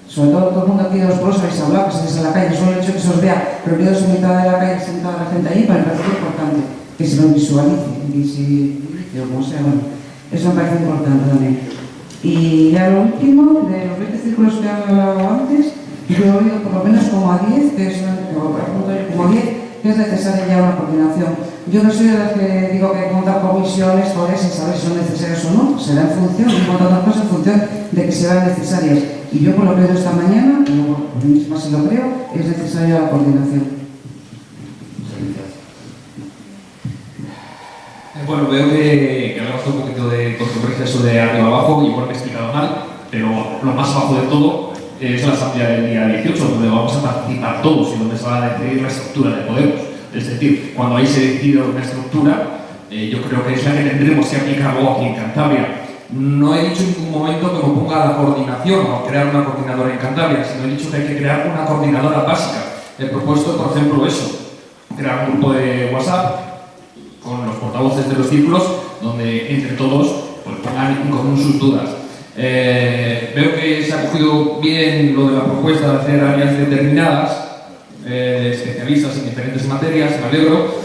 Sobre todo el mundo aquí de los pueblos habéis hablado, que se ves en la calle, solo el hecho que se os vea reunidos en mitad de la calle, sentada la gente ahí, para me parece importante, que se lo visualice, o como sea, bueno, eso me parece importante también. Y ya lo último, de los 20 círculos que han hablado antes, yo he oído por lo menos como a 10, que es como 10, que es necesaria ya una coordinación. Yo no soy de las que digo que hay que montar comisiones, todas sin saber si son necesarias o no, será en función, y montar otras cosas en función de que sean necesarias. Y yo por lo que he oído esta mañana, y luego por mí misma si lo creo, es necesaria la coordinación. Bueno, veo que hablamos un poquito de controversia eso de arriba abajo, igual me he explicado mal, pero lo más abajo de todo es la asamblea del día 18, donde vamos a participar todos y donde se va a decidir la estructura de Podemos. Es decir, cuando ahí se decida una estructura, yo creo que es la que tendremos que aplicar luego aquí en Cantabria. No he dicho en ningún momento que me ponga la coordinación o crear una coordinadora en Cantabria, sino he dicho que hay que crear una coordinadora básica. He propuesto, por ejemplo, eso, crear un grupo de WhatsApp con los portavoces de los círculos, donde entre todos pues, pongan en común sus dudas. Veo que se ha cogido bien lo de la propuesta de hacer áreas determinadas, especialistas en diferentes materias, me alegro,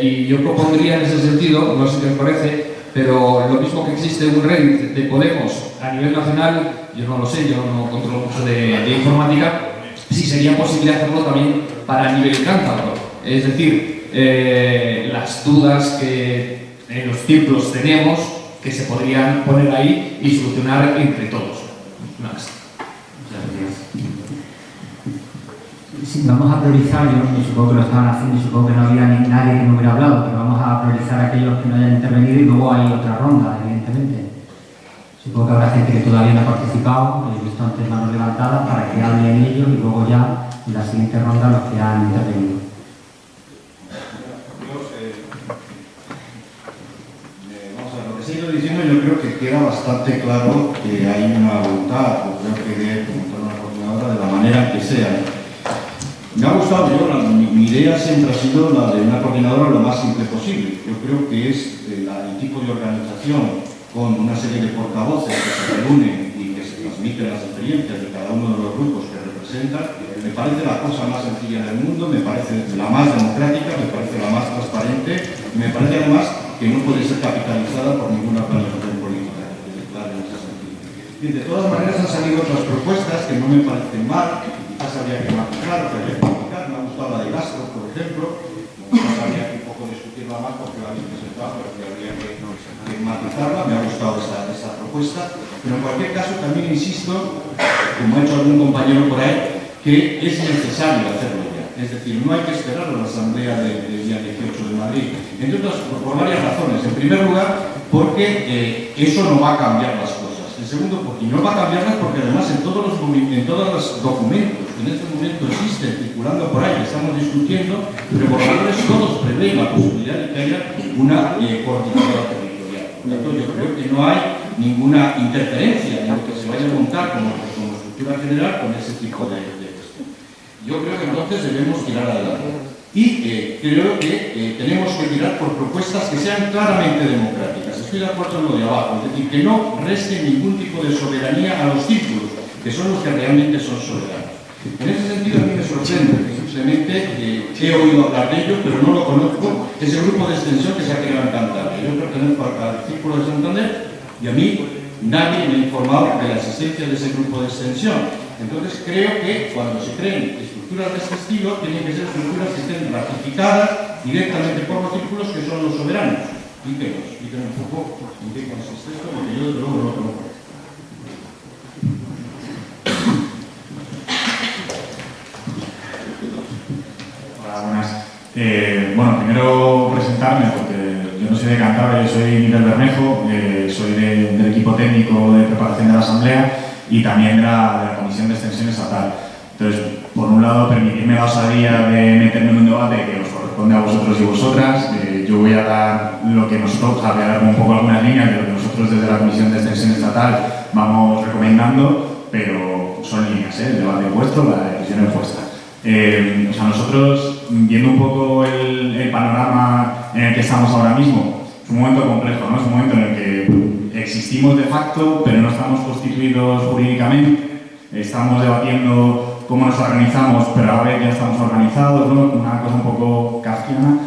y yo propondría en ese sentido, no sé qué os parece, pero lo mismo que existe un Reddit de Podemos a nivel nacional, yo no lo sé, yo no controlo mucho de informática, sí sería posible hacerlo también para nivel cántabro, es decir, las dudas que en los círculos tenemos que se podrían poner ahí y solucionar entre todos. Nada más. Sí, vamos a priorizar, yo supongo que lo estaban haciendo y supongo que no había nadie que no hubiera hablado, pero vamos a priorizar a aquellos que no hayan intervenido y luego hay otra ronda, evidentemente. Supongo que habrá gente que todavía no ha participado, he visto antes manos levantadas para que hablen ellos y luego ya en la siguiente ronda los que han intervenido. Diciendo, yo creo que queda bastante claro que hay una voluntad, o creo que de montar una coordinadora de la manera que sea. Me ha gustado, mi idea siempre ha sido la de una coordinadora lo más simple posible. Yo creo que es el tipo de organización con una serie de portavoces que se reúnen y que se transmiten las experiencias de cada uno de los grupos que representan. Me parece la cosa más sencilla del mundo, me parece la más democrática, me parece la más transparente, me parece además que no puede ser capitalizada por ninguna organización política, claro, en ese sentido. Y de todas maneras han salido otras propuestas que no me parecen mal, que quizás habría que matizar, que habría que modificar. Me ha gustado la de Castro, por ejemplo, quizás habría que un poco discutirla más porque la habéis presentado, pero que habría que matizarla. Me ha gustado esa propuesta, pero en cualquier caso también insisto, como ha hecho algún compañero por ahí, que es necesario hacerlo ya. Es decir, no hay que esperar a la asamblea del día 18 de Madrid, entre otras por varias razones. En primer lugar, porque eso no va a cambiar las cosas. Es segundo, porque no va a cambiarlas, porque además en todos los documentos que en este momento existen circulando por ahí, que estamos discutiendo, los borradores todos prevén la posibilidad de que haya una coordinadora territorial. Por lo tanto, yo creo que no hay ninguna interferencia en lo que se vaya a montar como estructura general con ese tipo de gestión. Yo creo que entonces debemos tirar adelante. Y creo que tenemos que tirar por propuestas que sean claramente democráticas. Estoy de acuerdo en lo de abajo, es decir, que no reste ningún tipo de soberanía a los círculos, que son los que realmente son soberanos. En ese sentido, a mí me sorprende que simplemente he oído hablar de ello, pero no lo conozco, ese grupo de extensión que se ha creado en Cantabria. Yo pertenezco al Círculo de Santander y a mí nadie me ha informado de la existencia de ese grupo de extensión. Entonces creo que cuando se creen estructuras de este estilo, tienen que ser estructuras que estén ratificadas directamente por los círculos que son los soberanos. Explíquenos un poco en qué consiste esto, porque yo desde luego no lo conozco. Hola, buenas. Bueno, primero presentarme, porque yo no soy de Cantabria, yo soy Miguel Bermejo, soy del equipo técnico de preparación de la Asamblea y también de la Comisión de Extensión Estatal. Entonces, por un lado, permitirme la osadía de meterme en un debate que os corresponde a vosotros y vosotras. Yo voy a dar lo que nos toca, voy a dar un poco algunas líneas de lo que nosotros desde la Comisión de Extensión Estatal vamos recomendando, pero son líneas, el debate es vuestro, la decisión es vuestra. O sea, nosotros, viendo un poco el panorama en el que estamos ahora mismo, es un momento complejo, ¿no? Es un momento en el que existimos de facto, pero no estamos constituidos jurídicamente. Estamos debatiendo cómo nos organizamos, pero a la vez ya estamos organizados, ¿no? Una cosa un poco kafkiana.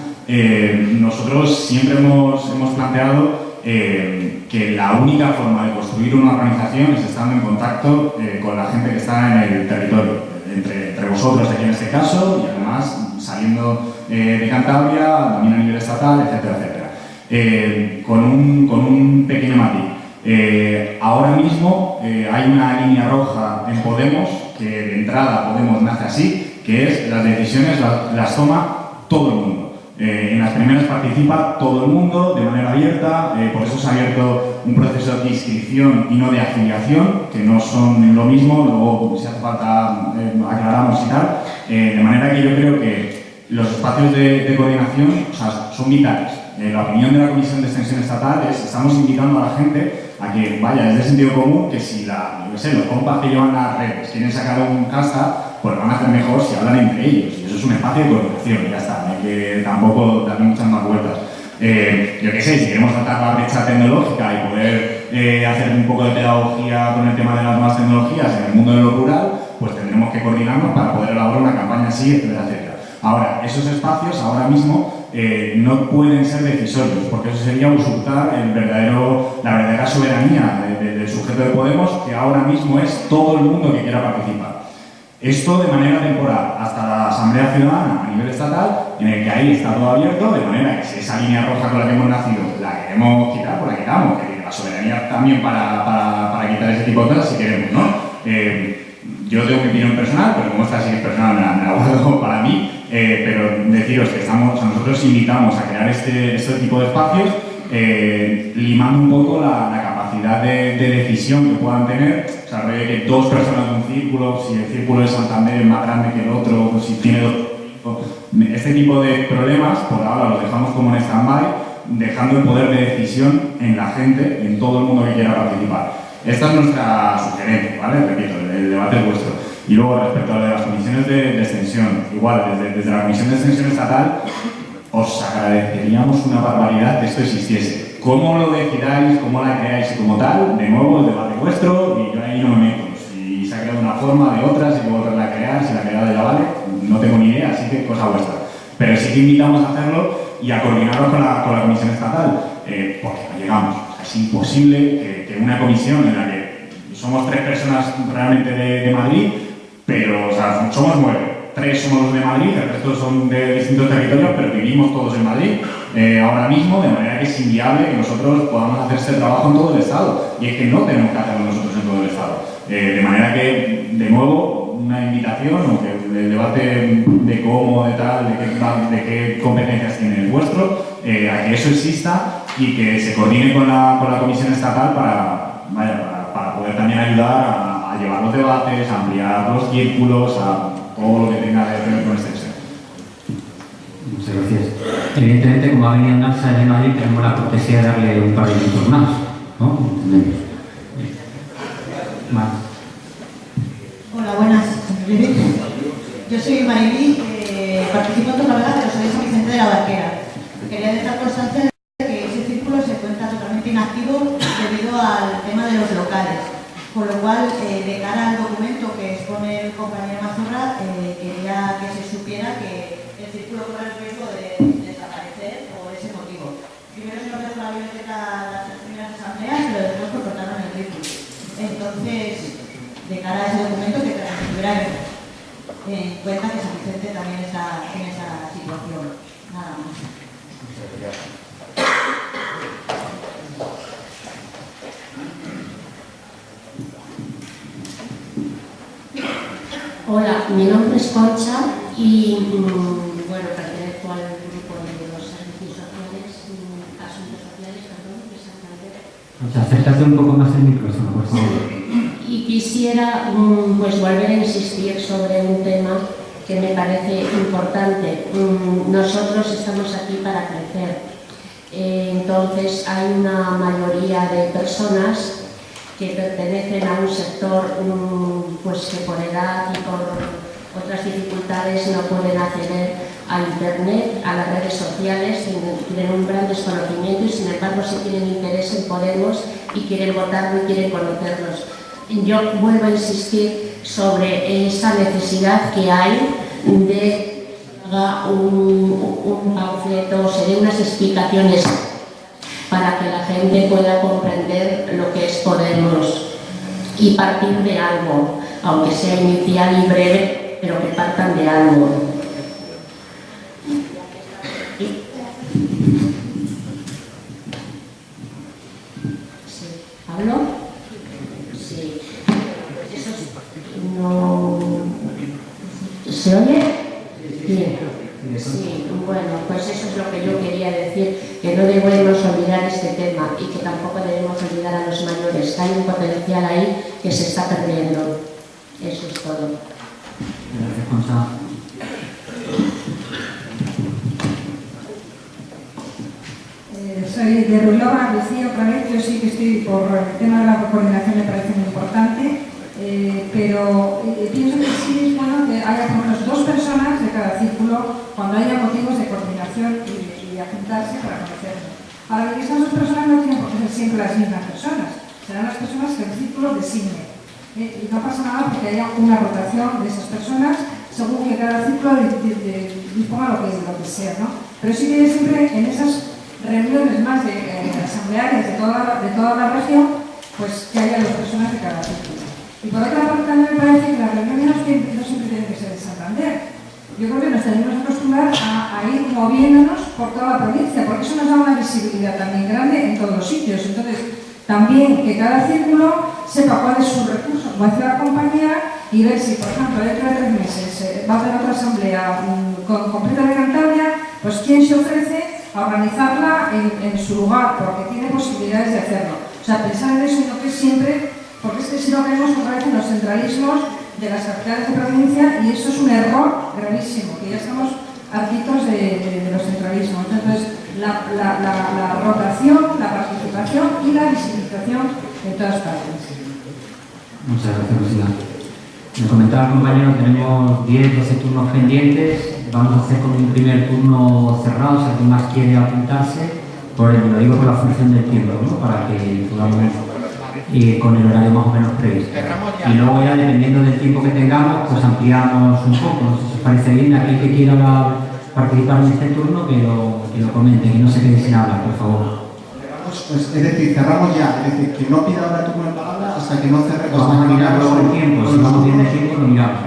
Nosotros siempre hemos planteado que la única forma de construir una organización es estando en contacto con la gente que está en el territorio, entre vosotros aquí en este caso, y además saliendo de Cantabria, también a nivel estatal, etcétera, etcétera. Con un pequeño matiz. Ahora mismo hay una línea roja en Podemos, que de entrada Podemos nace así, que es las decisiones las toma todo el mundo. En las primeras participa todo el mundo de manera abierta, por eso se ha abierto un proceso de inscripción y no de afiliación, que no son lo mismo, luego si hace falta aclaramos y tal, de manera que yo creo que los espacios de coordinación, o sea, son vitales. La opinión de la Comisión de Extensión Estatal es que estamos invitando a la gente a que vaya desde el sentido común, que si los compas que llevan las redes quieren sacar un hashtag, pues van a hacer mejor si hablan entre ellos. Y eso es un espacio de coordinación, y ya está, no hay que tampoco darle muchas más vueltas. Yo qué sé, si queremos saltar la brecha tecnológica y poder hacer un poco de pedagogía con el tema de las nuevas tecnologías en el mundo de lo rural, pues tendremos que coordinarnos para poder elaborar una campaña así, etcétera, etcétera. Ahora, esos espacios ahora mismo no pueden ser decisorios, porque eso sería usurpar la verdadera soberanía del sujeto de Podemos, que ahora mismo es todo el mundo que quiera participar. Esto de manera temporal, hasta la Asamblea Ciudadana a nivel estatal, en el que ahí está todo abierto, de manera que si esa línea roja con la que hemos nacido la queremos quitar, pues la quitamos, que la soberanía también para quitar ese tipo de cosas si queremos, ¿no? Yo tengo mi opinión personal, pero como esta sí que es personal, me la guardo para mí. Pero deciros que nosotros invitamos a crear este tipo de espacios, limando un poco la capacidad de decisión que puedan tener. O sea, que dos personas de un círculo, si el círculo de Santander es más grande que el otro, pues si tiene dos. Este tipo de problemas, por ahora los dejamos como en stand-by, dejando el poder de decisión en la gente, en todo el mundo que quiera participar. Esta es nuestra sugerencia, ¿vale? Repito, el debate es vuestro. Y luego, respecto a las comisiones de extensión, igual, desde la Comisión de Extensión Estatal, os agradeceríamos una barbaridad que esto existiese. Cómo lo decidáis, cómo la creáis y como tal, de nuevo, el debate vuestro, y yo ahí no me meto. Si se ha creado de una forma, de otra, si luego otra la crear, si la creada ya vale, no tengo ni idea, así que cosa vuestra. Pero sí que invitamos a hacerlo y a coordinarlo con la Comisión Estatal, porque no llegamos. O sea, es imposible que una comisión en la que somos 3 personas realmente de Madrid, pero, o sea, somos 9. 3 somos los de Madrid, el resto son de distintos territorios, pero vivimos todos en Madrid ahora mismo, de manera que es inviable que nosotros podamos hacer este trabajo en todo el Estado. Y es que no tenemos que hacerlo nosotros en todo el Estado. De manera que, de nuevo, una invitación, aunque el debate de cómo, de tal, de qué competencias tiene el vuestro, a que eso exista y que se coordine con la Comisión Estatal para poder también ayudar a llevar los debates, a ampliar los círculos, a todo lo que tenga que ver con este tema. Muchas gracias. Evidentemente, como ha venido Narsa de Madrid, tenemos la cortesía de darle un par de minutos más, ¿no? ¿Entendemos? Más. Hola, buenas. Yo soy Maribí, participo en Torlavega de los San Vicente de la Barquera. Quería dejar constancia de que ese círculo se encuentra totalmente inactivo debido al tema de los locales. Con lo cual, de cara al documento que expone el compañero Mazurra, quería que se supiera que el círculo corre el riesgo de desaparecer por ese motivo. Primero se nos dejó la biblioteca las primeras asambleas, pero después pues cortaron el círculo. Entonces, de cara a ese documento, que se tuviera en cuenta que San Vicente también está en esa situación. Nada más. Hola, mi nombre es Concha y bueno, pertenezco al grupo de los servicios sociales, asuntos sociales, perdón, de Santander. Concha, acércate un poco más el micrófono, por favor. Y quisiera pues volver a insistir sobre un tema que me parece importante. Nosotros estamos aquí para crecer. Entonces hay una mayoría de personas que pertenecen a un sector pues que por edad y por otras dificultades no pueden acceder a Internet, a las redes sociales, tienen un gran desconocimiento y sin embargo sí tienen interés en Podemos y quieren votarlo y quieren conocerlos. Yo vuelvo a insistir sobre esa necesidad que hay de haga un panfleto, se dé unas explicaciones para que la gente pueda comprender lo que es Podemos y partir de algo, aunque sea inicial y breve, pero que partan de algo. ¿Sí? ¿Hablo? Sí. Eso no... ¿Se oye? Bien. Sí, bueno, pues eso es lo que yo quería decir, que no debemos olvidar este tema y que tampoco debemos olvidar a los mayores. Hay un potencial ahí que se está perdiendo. Eso es todo. Gracias, Concha. Soy de Ruilova, Lucía, otra vez. Yo sí que estoy por el tema de la coordinación, me parece muy importante. Pero pienso que sí es bueno que haya por lo menos 2 personas de cada círculo cuando haya motivos de coordinación y juntarse para conocerse. Ahora, estas 2 personas no tienen por qué ser siempre las mismas personas, serán las personas que el círculo designe. Y no pasa nada porque haya una rotación de esas personas según que cada círculo disponga lo que sea, ¿no? Pero sí que siempre en esas reuniones más asamblearias de toda la región, pues que haya 2 personas de cada círculo. Y por otra parte también me parece que las reuniones no siempre tienen que ser de Santander. Yo creo que nos tenemos que acostumbrar a ir moviéndonos por toda la provincia, porque eso nos da una visibilidad también grande en todos los sitios. Entonces, también que cada círculo sepa cuál es su recurso, como hace la compañía, y ver si, por ejemplo, dentro de 3 meses va a haber otra asamblea completa de Cantabria, pues quién se ofrece a organizarla en su lugar, porque tiene posibilidades de hacerlo. O sea, pensar en eso y no que siempre... Porque es que si no caemos otra vez en los centralismos de las capitales de provincia y eso es un error gravísimo, que ya estamos hartitos de los centralismos. Entonces, la rotación, la participación y la visibilización en todas partes. Muchas gracias, Lucía. Me comentaba el compañero, tenemos 10-12 turnos pendientes. Vamos a hacer con un primer turno cerrado, si alguien más quiere apuntarse. Lo digo por la función del tiempo, ¿no? Para que podamos... con el horario más o menos previsto. Y luego ya dependiendo del tiempo que tengamos, pues ampliamos un poco. No sé si os parece bien, aquel que quiera participar en este turno, que lo comente, que no se quede sin hablar, por favor. Pues, es decir, cerramos ya, es decir, que no pida ahora turno de palabra hasta que no cerremos. Vamos a mirar luego el tiempo, si vamos bien de tiempo lo miramos.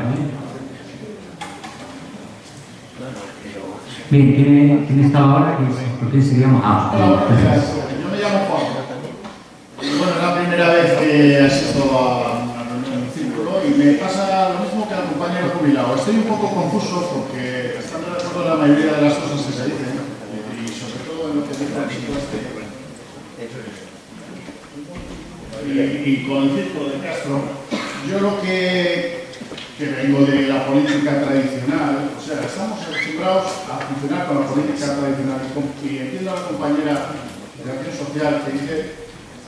Bien, ¿quién estaba ahora? ¿Por qué seguíamos? Yo me llamo Juan. Bueno, es la primera vez que asisto a una reunión en círculo y me pasa lo mismo que al compañero jubilado. Estoy un poco confuso porque estando de acuerdo en la mayoría de las cosas que se dicen y sobre todo en lo que dice el chico este. y con el círculo de Castro, yo lo que vengo de la política tradicional, o sea, estamos acostumbrados a funcionar con la política tradicional y entiendo a la compañera de Acción Social que dice,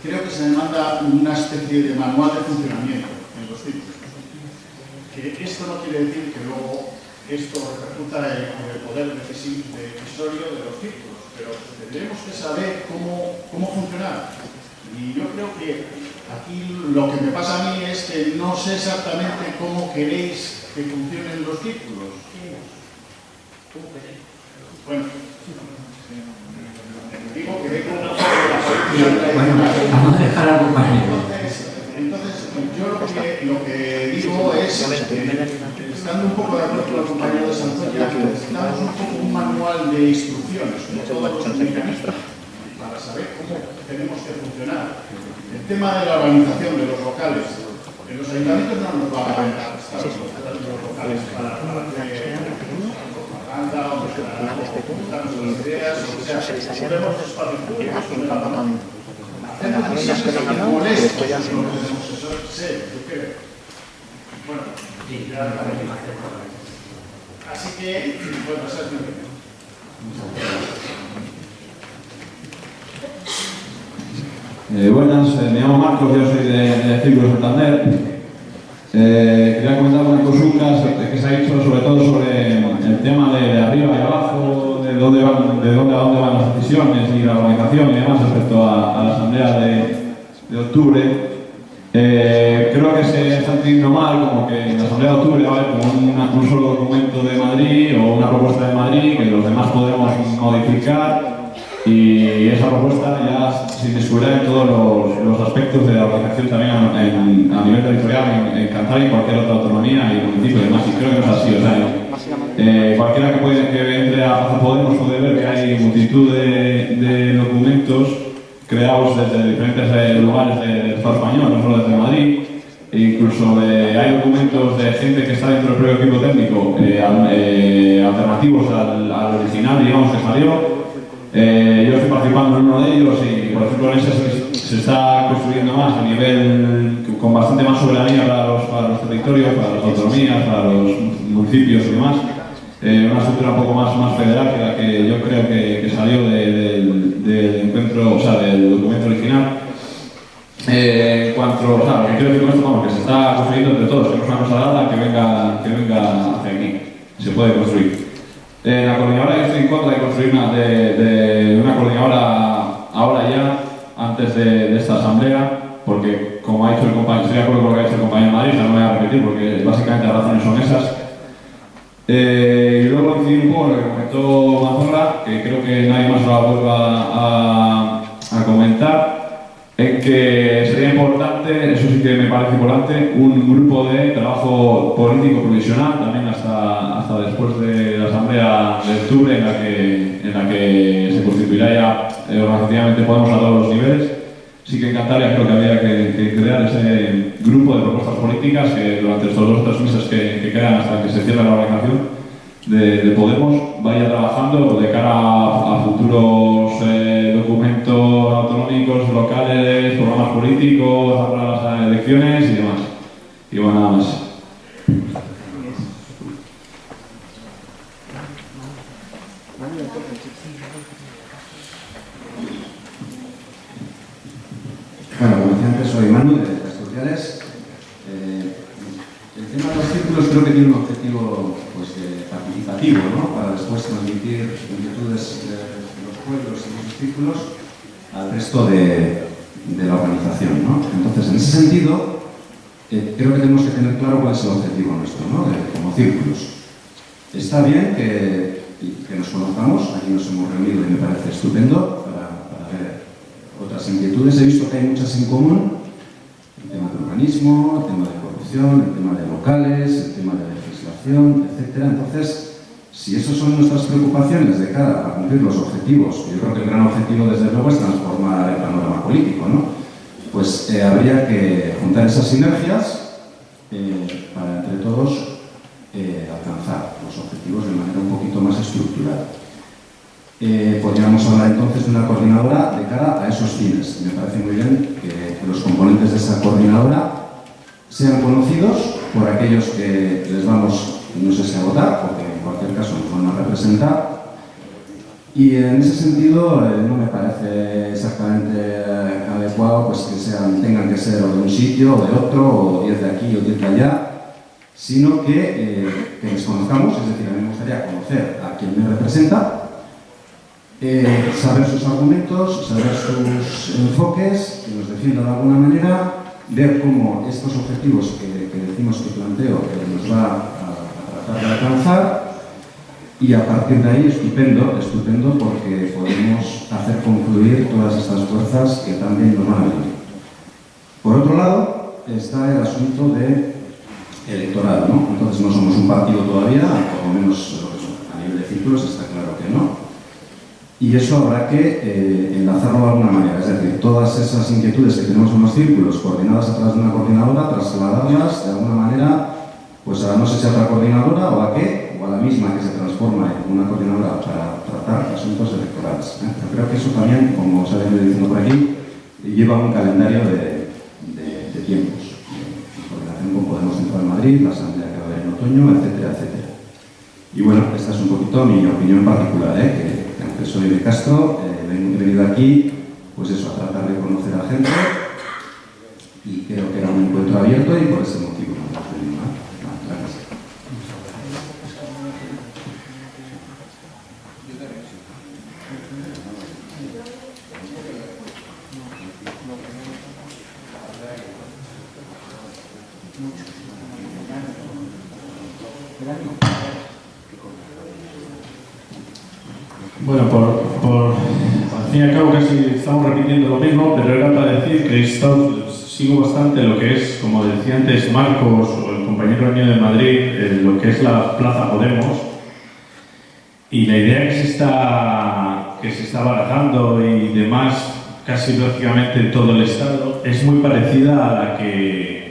creo que se demanda una especie de manual de funcionamiento en los círculos. Que esto no quiere decir que luego esto repercuta en el poder decisorio de los círculos, pero tendremos que saber cómo funcionar. Y yo creo que aquí lo que me pasa a mí es que no sé exactamente cómo queréis que funcionen los círculos. Bueno, digo que vengo un poco de la política. Vamos a dejar algo para ello. Entonces, yo lo que digo es, estando un poco de acuerdo con la compañera de Santoya, que necesitamos un poco un manual de instrucciones, como todos los mecanismos, para saber cómo tenemos que funcionar. El tema de la organización de los locales. En los ayuntamientos no nos va a aventar los locales para hacer propaganda o para ocultar nuestras ideas, o sea, podemos espacios públicos con el Parlamento. Hacemos decisiones molestas, no tenemos eso, sé, yo creo. Bueno, así que, bueno, esa es mi opinión. Buenas, me llamo Marcos, yo soy de Círculo Santander. Quería comentar unas cositas que se ha dicho sobre todo sobre el tema de arriba y abajo, de dónde a dónde van las decisiones y la organización y demás respecto a la asamblea de octubre. Creo que se está entendiendo mal como que en la asamblea de octubre va a haber como un solo documento de Madrid o una propuesta de Madrid que los demás podemos modificar. Y esa propuesta ya se descubrirá en todos los aspectos de la organización también a nivel territorial, en Cantabria y en cualquier otra autonomía y municipio y demás. Y creo que no es así. O sea, cualquiera que entre a Podemos puede ver que hay multitud de documentos creados desde diferentes lugares del Estado español, no solo desde Madrid. E incluso hay documentos de gente que está dentro del propio equipo técnico alternativos al original, digamos, que salió. Yo estoy participando en uno de ellos y, por ejemplo, en ese se está construyendo más a nivel, con bastante más soberanía para los territorios, para las autonomías, para los municipios y demás. Una estructura un poco más federal que la que yo creo que salió del encuentro, o sea, del documento original. En cuanto, o sea, lo que quiero decir con esto, vamos, que se está construyendo entre todos, que no es una cosa dada que venga hacia aquí. Se puede construir. La coordinadora, yo estoy en contra de construir una coordinadora ahora ya, antes de esta asamblea, porque, como ha dicho el compañero, estoy de acuerdo con lo que ha dicho el compañero Madrid, no me voy a repetir porque básicamente las razones son esas. Y luego coincidir un poco con lo que comentó Mazorra, que creo que nadie más lo vuelva a comentar, en que sería importante, eso sí que me parece importante, un grupo de trabajo político provisional, también hasta después de la asamblea de octubre, en la que se constituirá ya organizativamente Podemos a todos los niveles. Sí que en Cantabria creo que habría que crear ese grupo de propuestas políticas que durante estos 2 o 3 meses que quedan hasta que se cierre la organización de Podemos vaya trabajando de cara a futuros documentos autonómicos, locales, programas políticos para las elecciones y demás. Y bueno, nada más. Bueno, como decía antes, soy Manu de Redes Sociales. El tema de los círculos creo que tiene un objetivo pues, participativo, ¿no? Para después transmitir inquietudes de los pueblos y de los círculos al resto de la organización, ¿no? Entonces, en ese sentido, creo que tenemos que tener claro cuál es el objetivo nuestro, ¿no? Como círculos. Está bien que nos conozcamos, aquí nos hemos reunido y me parece estupendo para ver otras inquietudes. He visto que hay muchas en común, el tema de urbanismo, el tema de corrupción, el tema de locales, el tema de legislación, etc. Entonces, si esas son nuestras preocupaciones de cara a cumplir los objetivos, yo creo que el gran objetivo desde luego es transformar el panorama político, ¿no? Pues habría que juntar esas sinergias para entre todos alcanzar los objetivos de manera un poquito más estructurada. podríamos hablar entonces de una coordinadora de cara a esos fines. Me parece muy bien que los componentes de esa coordinadora sean conocidos por aquellos que les vamos, no sé si a votar, porque en cualquier caso nos van a representar. Y en ese sentido no me parece exactamente adecuado pues, que tengan que ser o de un sitio o de otro, o 10 de aquí o 10 de allá, sino que les conozcamos, es decir, a mí me gustaría conocer a quien me representa, saber sus argumentos, saber sus enfoques, que los defienda de alguna manera, ver cómo estos objetivos que decimos que planteo nos va a tratar de alcanzar, y a partir de ahí, estupendo, porque podemos hacer confluir todas estas fuerzas que también nos van a venir. Por otro lado, está el asunto electoral, ¿no? Entonces no somos un partido todavía, por lo menos a nivel de círculos está claro que no. Y eso habrá que enlazarlo de alguna manera, es decir, todas esas inquietudes que tenemos en los círculos, coordinadas a través de una coordinadora, trasladarlas de alguna manera, pues a no sé si a otra coordinadora o a qué, o a la misma que se transforma en una coordinadora para tratar asuntos electorales. Pero creo que eso también, como os he venido diciendo por aquí, lleva un calendario de tiempos. En coordinación con Podemos Central Madrid, la asamblea que va a haber en otoño, etcétera, etcétera. Y bueno, esta es un poquito mi opinión particular, que aunque soy de Castro, he venido aquí, pues eso, a tratar de conocer a gente, y creo que era un encuentro abierto y por ese motivo no hemos venido más. Gracias. Bueno, al fin y al cabo casi estamos repitiendo lo mismo, pero era para decir que sigo bastante lo que es, como decía antes Marcos o el compañero mío de Madrid, lo que es la Plaza Podemos, y la idea que se está barajando y demás, casi lógicamente en todo el Estado, es muy parecida a la que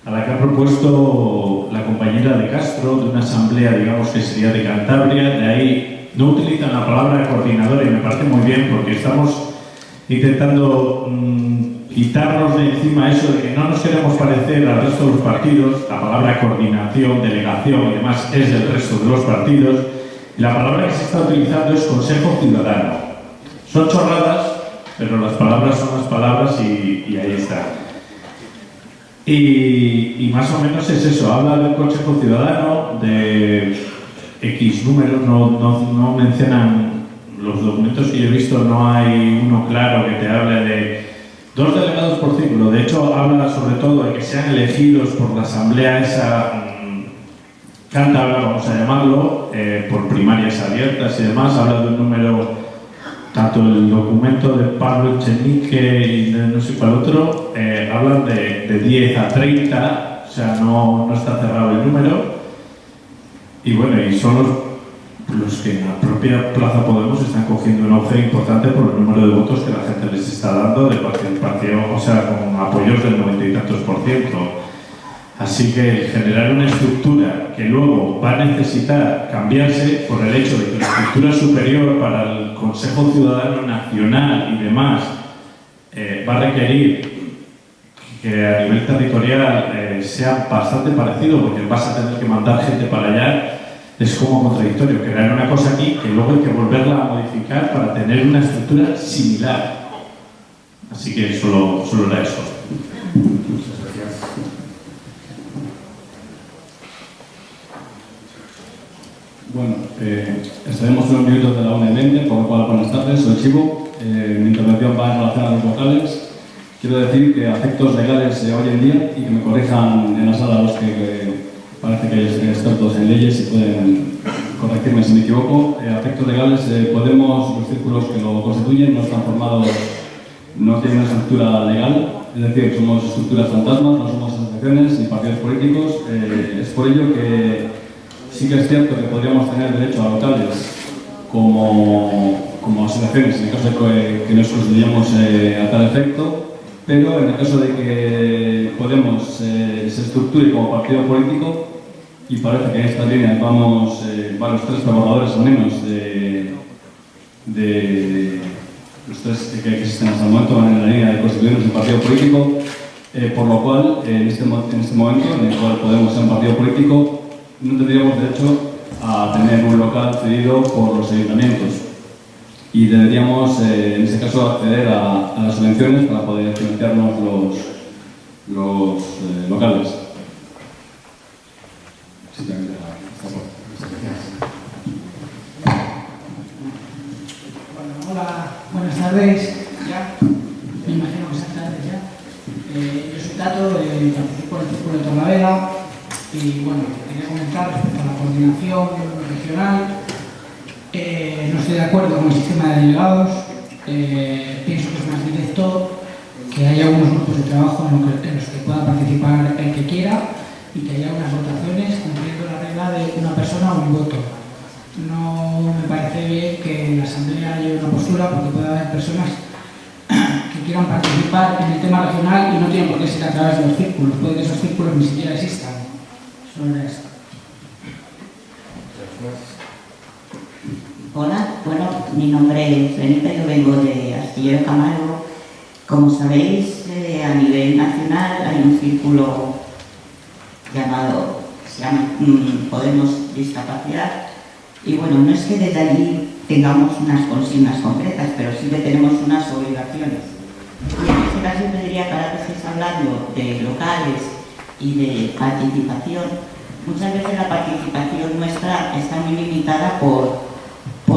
ha propuesto la compañera de Castro, de una asamblea, digamos, que sería de Cantabria. De ahí no utilizan la palabra coordinadora y me parece muy bien, porque estamos intentando quitarnos de encima eso de que no nos queremos parecer al resto de los partidos. La palabra coordinación, delegación y demás es del resto de los partidos. Y la palabra que se está utilizando es Consejo Ciudadano. Son chorradas, pero las palabras son las palabras y ahí está. Y más o menos es eso, habla del Consejo Ciudadano, de X números, no mencionan los documentos que yo he visto, no hay uno claro que te hable de 2 delegados por círculo. De hecho, habla sobre todo de que sean elegidos por la asamblea esa cántabra, vamos a llamarlo, por primarias abiertas y demás. Habla de un número, tanto el documento de Pablo Echenique y de no sé cuál otro, hablan de 10 a 30, o sea, no está cerrado el número. Y bueno, y son los que en la propia Plaza Podemos están cogiendo un auge importante por el número de votos que la gente les está dando de participación, o sea, con apoyos del 90 y tantos %. Así que generar una estructura que luego va a necesitar cambiarse por el hecho de que la estructura superior para el Consejo Ciudadano Nacional y demás va a requerir que a nivel territorial sea bastante parecido, porque vas a tener que mandar gente para allá. Es como contradictorio crear una cosa aquí que luego hay que volverla a modificar para tener una estructura similar. Así que solo era eso. Muchas gracias. Bueno, estaremos unos minutos de la 1:20, por lo cual buenas tardes, soy Chivo. Mi intervención va en relación a los vocales. Quiero decir que a efectos legales hoy en día, y que me corrijan en la sala los que parece que hay expertos en leyes y pueden corregirme si me equivoco, a efectos legales Podemos, los círculos que lo constituyen, no están formados, no tienen una estructura legal, es decir, somos estructuras fantasmas, no somos asociaciones ni partidos políticos. Es por ello que sí que es cierto que podríamos tener derecho a vocales como asociaciones, en el caso de que nos constituyamos a tal efecto, pero en el caso de que Podemos se estructure como partido político, y parece que en esta línea van los 3 trabajadores al menos de de los tres que existen hasta el momento van en la línea de constituirnos un partido político, por lo cual, en este momento en el cual podemos ser un partido político, no tendríamos derecho a tener un local cedido por los ayuntamientos y deberíamos, en este caso, acceder a las subvenciones para poder financiarnos los locales. Sí, también. Hola, buenas tardes. Ya, me imagino que sean tardes ya. Yo soy Tato, participo en el Círculo de Torlavega y bueno, quería comentar respecto a la coordinación regional. No estoy de acuerdo con el sistema de delegados. Pienso que es más directo, que haya unos grupos de trabajo en los que pueda participar el que quiera y que haya unas votaciones cumpliendo la regla de una persona o un voto. No me parece bien que en la asamblea haya una postura porque puede haber personas que quieran participar en el tema regional y no tienen por qué ser a través de los círculos. Puede que esos círculos ni siquiera existan. Solo era esto. Hola, bueno, mi nombre es Benita, yo vengo de Astillero Camargo. Como sabéis, a nivel nacional hay un círculo llamado, se llama Podemos Discapacidad. Y bueno, no es que desde allí tengamos unas consignas concretas, pero sí que tenemos unas obligaciones. Y en este caso yo diría que ahora que estáis hablando de locales y de participación, muchas veces la participación nuestra está muy limitada por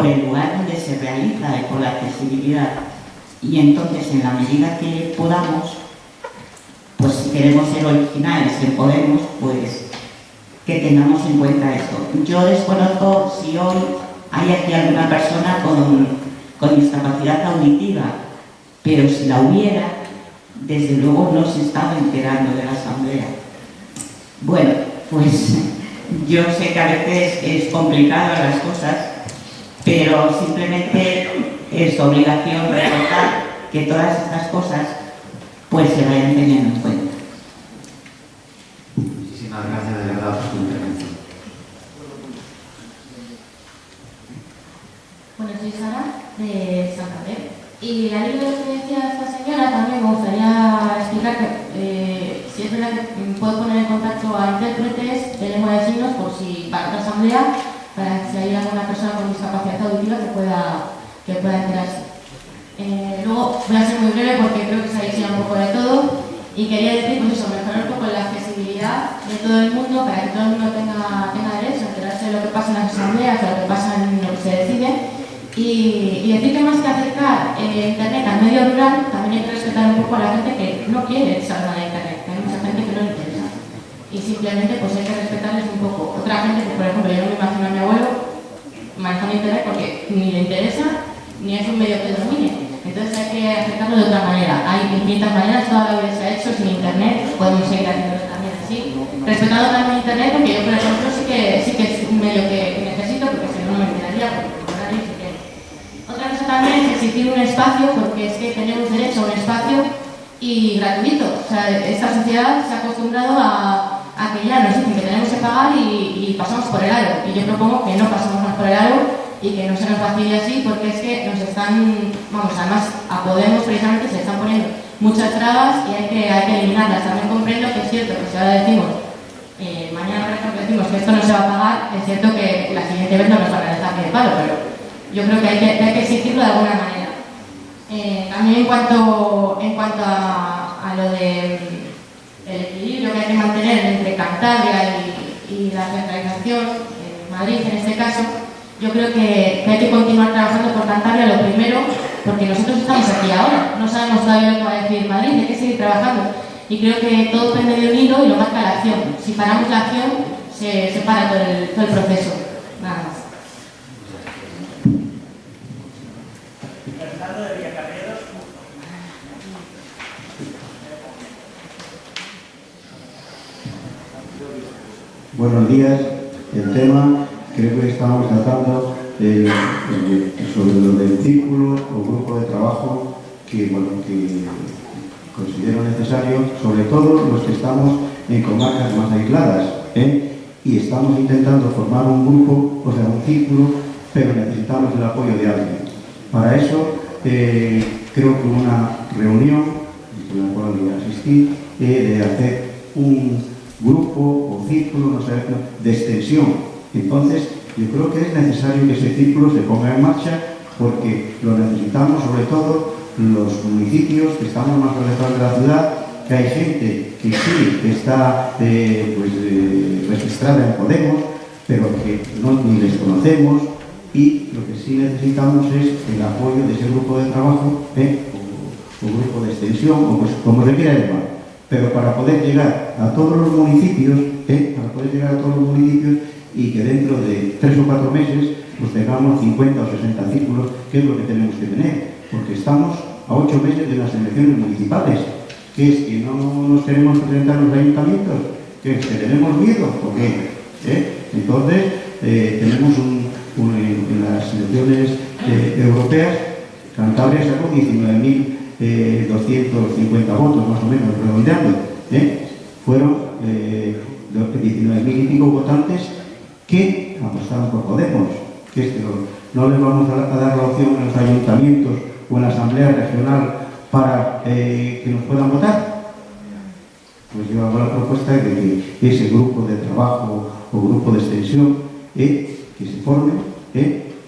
el lugar donde se realiza y por la accesibilidad. Y entonces, en la medida que podamos, pues si queremos ser originales en Podemos, pues que tengamos en cuenta esto. Yo desconozco si hoy hay aquí alguna persona con discapacidad auditiva, pero si la hubiera, desde luego no se estaba enterando de la asamblea. Bueno, pues yo sé que a veces es complicado las cosas, pero simplemente es obligación recordar que todas estas cosas pues se vayan teniendo en cuenta. Muchísimas gracias de verdad por tu intervención. Bueno, soy Sara, de Santander. Y al hilo de lo que decía esta señora, también me gustaría explicar que si es verdad que puedo poner en contacto a intérpretes de lengua de signos por si para otra asamblea, para que si hay alguna persona con discapacidad auditiva que pueda enterarse. Luego voy a ser muy breve porque creo que se ha dicho ya un poco de todo y quería decir, pues eso, mejorar un poco la accesibilidad de todo el mundo para que todo el mundo tenga derecho a enterarse de lo que pasa en las asambleas, de lo que pasa en lo que se decide. Y decir que más que acercar Internet al medio rural, también hay que respetar un poco a la gente que no quiere saber nada de Internet, que hay mucha gente que no le interesa. Y simplemente pues hay que respetarles un poco. Otra gente que, por ejemplo, yo no me imagino a mi abuelo manejando Internet porque ni le interesa, ni es un medio que domine. Entonces hay que acercarlo de otra manera. Hay infinitas maneras, toda la vida se ha hecho sin Internet, podemos seguir haciéndolo también así. Respetando también Internet, porque yo, por ejemplo, sí que es un medio que necesito, porque si no, no me enteraría. Otra cosa también es exigir un espacio, porque es que tenemos derecho a un espacio y gratuito. O sea, esta sociedad se ha acostumbrado a que ya nos dicen que tenemos que pagar y pasamos por el aro. Y yo propongo que no pasemos más por el aro y que no se nos vacile así, porque es que nos están, vamos, además a Podemos precisamente se están poniendo muchas trabas y hay que eliminarlas. También comprendo que es cierto que si ahora decimos, mañana por ejemplo decimos que esto no se va a pagar, es cierto que la siguiente vez no nos van a dejar de palo, pero yo creo que hay que exigirlo de alguna manera. También en cuanto a lo de el equilibrio que hay que mantener entre Cantabria y la centralización, Madrid en este caso, yo creo que hay que continuar trabajando por Cantabria, lo primero, porque nosotros estamos aquí ahora, no sabemos todavía lo que va a decir Madrid, hay que seguir trabajando. Y creo que todo depende de un hilo y lo marca la acción. Si paramos la acción, se para todo el proceso. Nada más. Buenos días. El tema creo que estamos tratando sobre lo del círculo o grupo de trabajo que considero necesario, sobre todo los que estamos en comarcas más aisladas, y estamos intentando formar un grupo, o sea, un círculo, pero necesitamos el apoyo de alguien. Para eso, creo que una reunión, a la cual voy a asistir, de hacer un grupo o círculo, no sé, de extensión. Entonces, yo creo que es necesario que ese círculo se ponga en marcha porque lo necesitamos, sobre todo los municipios que estamos más alejos de la ciudad, que hay gente que sí está registrada en Podemos, pero que ni les conocemos, y lo que sí necesitamos es el apoyo de ese grupo de trabajo, o grupo de extensión, o pues, como se quiera llamar. Pero para poder llegar a todos los municipios, y que dentro de 3 o 4 meses pues tengamos 50 o 60 círculos, que es lo que tenemos que tener, porque estamos a 8 meses de las elecciones municipales. ¿Qué es? ¿Que no nos queremos presentar en los ayuntamientos? ¿Que tenemos miedo? ¿O qué? Entonces, tenemos en las elecciones europeas, Cantabria sacó 19.250 votos, más o menos, redondeando. Fueron 19.000 y pico votantes que apostaron por Podemos. Que es que no les vamos a dar la opción en los ayuntamientos o en la asamblea regional para que nos puedan votar. Pues yo hago la propuesta de que ese grupo de trabajo o grupo de extensión que se forme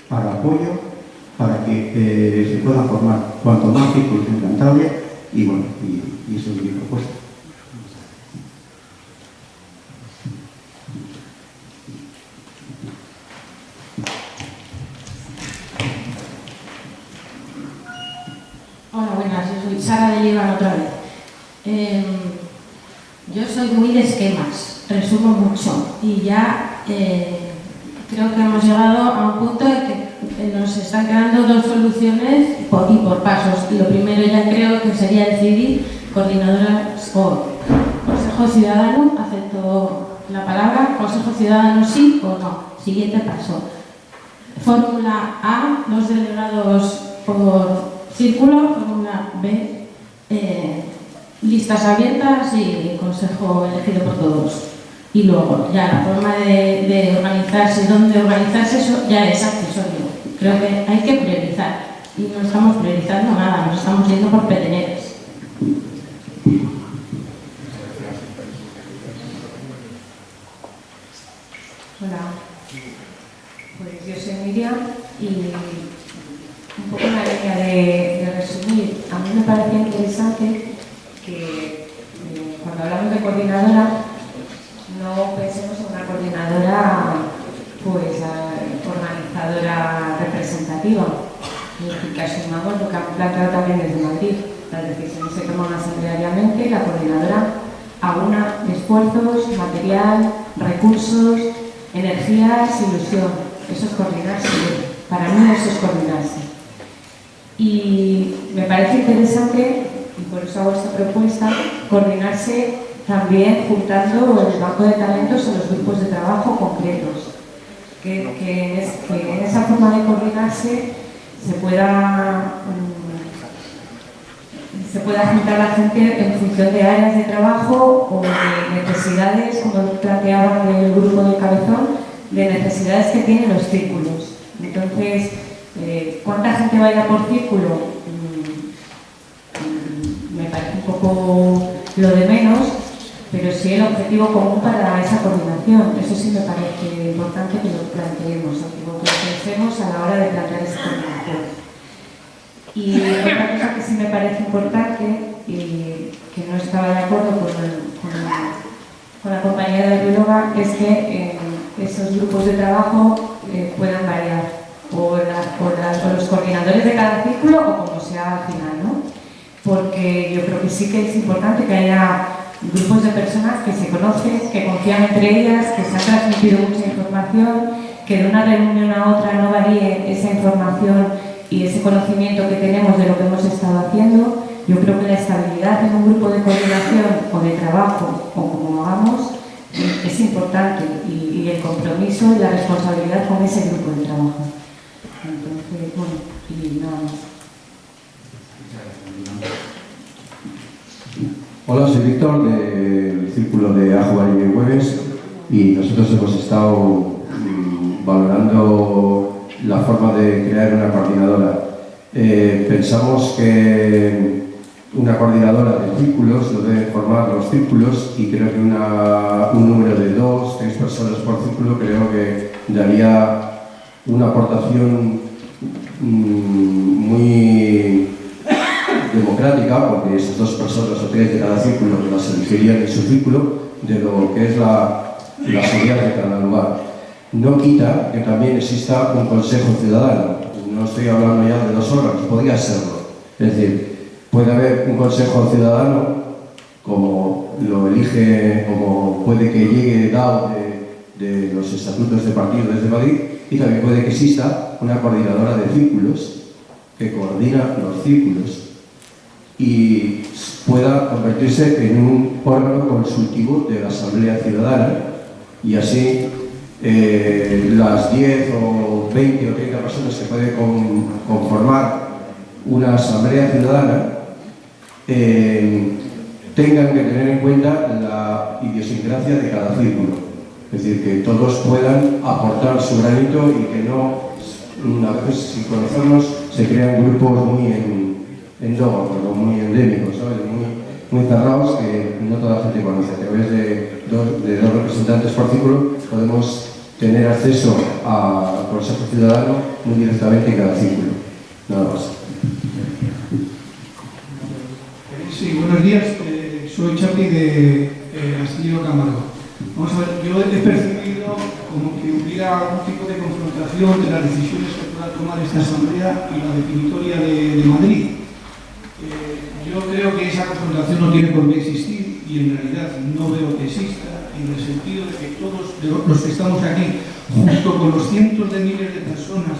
para apoyo, para que se puedan formar cuanto más círculos en Cantabria, y bueno, y eso es mi propuesta. Hola, buenas, yo soy Sara de Líbano otra vez. Yo soy muy de esquemas, resumo mucho y ya creo que hemos llegado a un punto en que nos están quedando 2 soluciones y por pasos. Lo primero ya creo que sería decidir coordinadoras o Consejo Ciudadano, acepto la palabra, Consejo Ciudadano sí o no. Siguiente paso. Fórmula A, 2 delegados por círculo. Fórmula B, listas abiertas y consejo elegido por todos. Y luego ya la forma de organizarse, dónde organizarse, eso ya es accesorio. Creo que hay que priorizar y no estamos priorizando nada, nos estamos yendo por peteneres. Hola, pues yo soy Miriam y un poco en la línea de resumir, a mí me parecía interesante que cuando hablamos de coordinadora no pensemos en una coordinadora pues organizadora representativa, y que asumamos lo que han planteado también desde Madrid. Las decisiones se toman asambleariamente y la coordinadora aúna esfuerzos, material, recursos, energías, ilusión. Eso es coordinarse. Para mí eso es coordinarse. Y me parece interesante, y por eso hago esta propuesta, coordinarse también juntando el banco de talentos en los grupos de trabajo concretos. Que en esa forma de coordinarse se pueda juntar la gente en función de áreas de trabajo o de necesidades, como planteaban el grupo del Cabezón, de necesidades que tienen los círculos. Entonces, ¿cuánta gente vaya por círculo? Me parece un poco lo de menos, pero sí el objetivo común para esa coordinación. Eso sí me parece importante que lo planteemos, que lo pensemos a la hora de plantear esa coordinación. Y otra cosa que sí me parece importante y que no estaba de acuerdo con la compañera de Biloba es que esos grupos de trabajo puedan variar o los coordinadores de cada círculo o como sea al final, ¿no? Porque yo creo que sí que es importante que haya grupos de personas que se conocen, que confían entre ellas, que se ha transmitido mucha información, que de una reunión a otra no varíe esa información y ese conocimiento que tenemos de lo que hemos estado haciendo. Yo creo que la estabilidad en un grupo de coordinación o de trabajo o como hagamos es importante y el compromiso y la responsabilidad con ese grupo de trabajo. Entonces, bueno, y nada más. Hola, soy Víctor del Círculo de Ajuar y Hueves y nosotros hemos estado valorando la forma de crear una coordinadora. Pensamos que una coordinadora de círculos lo debe formar los círculos y creo que un número de 2, 3 personas por círculo creo que daría una aportación muy democrática, porque esas 2 personas o 3 de cada círculo las elegirían en su círculo, de lo que es la seguridad de cada lugar. No quita que también exista un consejo ciudadano. No estoy hablando ya de 2 órganos, podría serlo. Es decir, puede haber un consejo ciudadano, como lo elige, como puede que llegue dado de los estatutos de partido desde Madrid, y también puede que exista una coordinadora de círculos que coordina los círculos y pueda convertirse en un órgano consultivo de la Asamblea Ciudadana, y así las 10 o 20 o 30 personas que pueden conformar una Asamblea Ciudadana tengan que tener en cuenta la idiosincrasia de cada círculo. Es decir, que todos puedan aportar su granito y que no, a veces sin conocernos, se crean grupos muy endógamos, muy endémicos, ¿sabes? Muy cerrados, que no toda la gente conoce. A través de dos representantes por círculo podemos tener acceso al Consejo Ciudadano muy directamente en cada círculo. Nada más. Sí, buenos días. Soy Chapi de Astillero Camargo. Vamos a ver, yo he percibido como que hubiera algún tipo de confrontación de las decisiones que pueda tomar esta Asamblea y la definitoria de Madrid. Yo creo que esa confrontación no tiene por qué existir y en realidad no veo que exista, en el sentido de que todos los que estamos aquí, junto con los cientos de miles de personas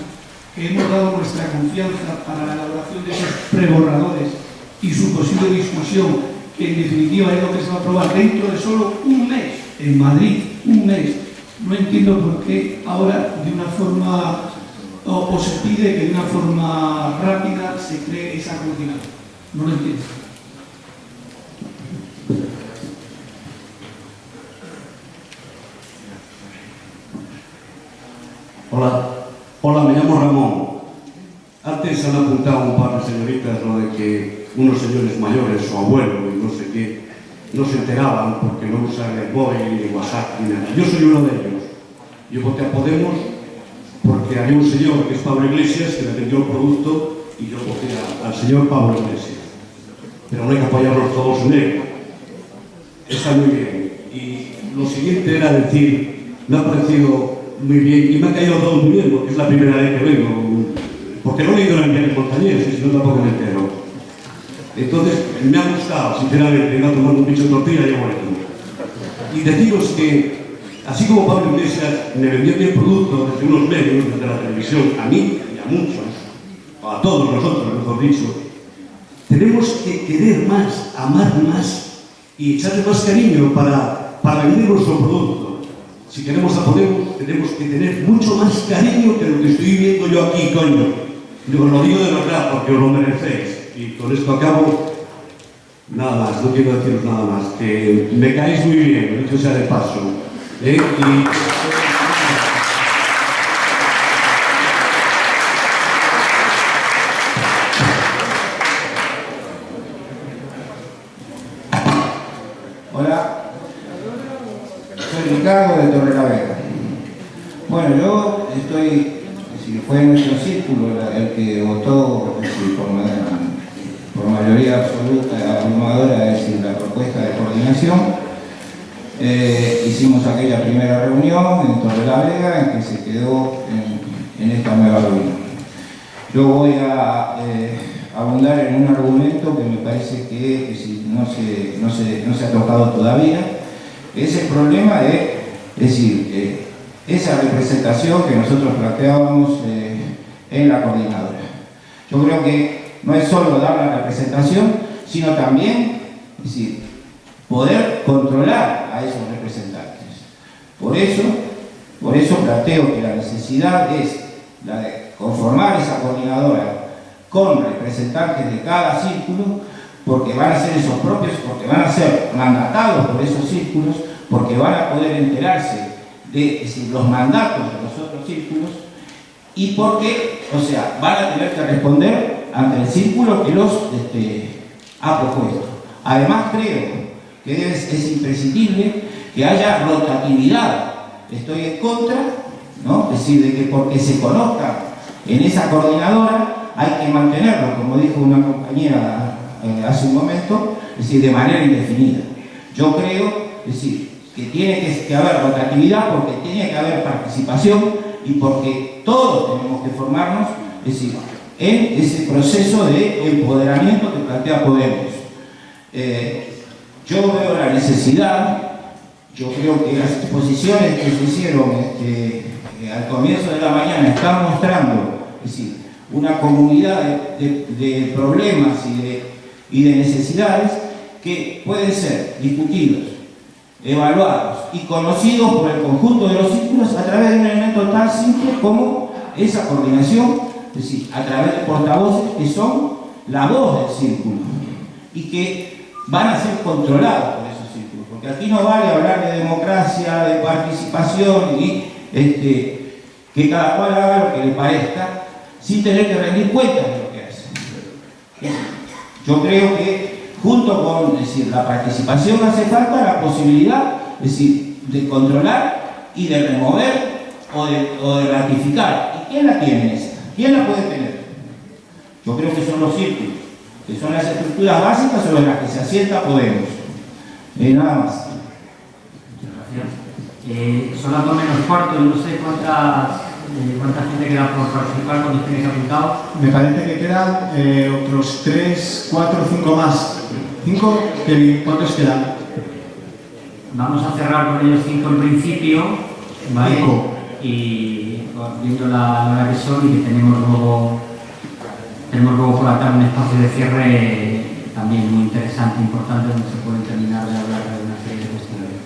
que hemos dado nuestra confianza para la elaboración de esos preborradores y su posible discusión, que en definitiva es lo que se va a aprobar dentro de solo un mes en Madrid, un mes. No entiendo por qué ahora de una forma, o se pide que de una forma rápida se cree esa coordinación. No lo entiendo. Hola, me llamo Ramón. Antes han apuntado un par de señoritas lo de que unos señores mayores o abuelos y no sé qué no se enteraban porque no usan el móvil ni WhatsApp ni nada. Yo soy uno de ellos. Yo voté a Podemos porque había un señor que es Pablo Iglesias que me vendió el producto y yo voté al señor Pablo Iglesias. Pero no hay que apoyarlos todos en él. Está muy bien. Y lo siguiente era decir, me ha parecido muy bien y me ha caído todo muy bien porque es la primera vez que vengo. Porque no he leído en el Montañés y si no tampoco me entero. Entonces, me ha gustado, sinceramente, me ha tomado un bicho de tortilla y bueno. Y deciros que, así como Pablo Iglesias me vendió mi producto desde unos medios, desde la televisión, a mí y a muchos, a todos nosotros, mejor dicho, tenemos que querer más, amar más y echarle más cariño para vender nuestro producto. Si queremos a Podemos, tenemos que tener mucho más cariño que lo que estoy viendo yo aquí, coño. Yo os lo digo de verdad, porque os lo merecéis. Y con esto acabo. Nada más, no quiero deciros nada más. Que me caéis muy bien, dicho sea de paso. Hola, soy Ricardo de Torrelavega. Bueno, yo estoy, si fue nuestro círculo el que votó por mayoría absoluta, abrumadora, es decir, la propuesta de coordinación. Hicimos aquella primera reunión en Torrelavega en que se quedó en esta nueva reunión. Yo voy a abundar en un argumento que me parece que no se ha tocado todavía, es el problema de, esa representación que nosotros planteábamos en la coordinadora. Yo creo que no es solo dar la representación, sino también, poder controlar a esos representantes. Por eso planteo que la necesidad es la de conformar esa coordinadora con representantes de cada círculo, porque van a ser esos propios, porque van a ser mandatados por esos círculos, porque van a poder enterarse de los mandatos de los otros círculos y porque, van a tener que responder ante el círculo que los ha propuesto. Además creo que es imprescindible que haya rotatividad. Estoy en contra, ¿no? Es decir, de que porque se conozca en esa coordinadora hay que mantenerlo, como dijo una compañera hace un momento, es decir, de manera indefinida. Yo creo, es decir, que tiene que haber rotatividad porque tiene que haber participación y porque todos tenemos que formarnos, es decir, en ese proceso de empoderamiento que plantea Podemos. Yo veo la necesidad, yo creo que las exposiciones que se hicieron al comienzo de la mañana están mostrando, es decir, una comunidad de problemas y de necesidades que pueden ser discutidos, evaluados y conocidos por el conjunto de los círculos a través de un elemento tan simple como esa coordinación, es decir, a través de portavoces que son la voz del círculo y que van a ser controlados por esos círculos, porque aquí no vale hablar de democracia, de participación y que cada cual haga lo que le parezca sin tener que rendir cuentas de lo que hace. Yo creo que junto con, es decir, la participación hace falta la posibilidad, es decir, de controlar y de remover o de ratificar. ¿Y quién la tiene esa? ¿Quién la puede tener? Yo creo que son los círculos, que son las estructuras básicas sobre las que se asienta Podemos. Nada más. Son las 2 menos cuarto, yo no sé cuánta gente queda por participar cuando estéis apuntados. Me parece que quedan otros 3, 4, 5 más. 5, ¿cuántos quedan? Vamos a cerrar con ellos 5 en principio, ¿vale? 5. Y viendo la hora que son y que tenemos luego por la tarde un espacio de cierre también muy interesante, importante, donde se pueden terminar de hablar de una serie de cuestiones.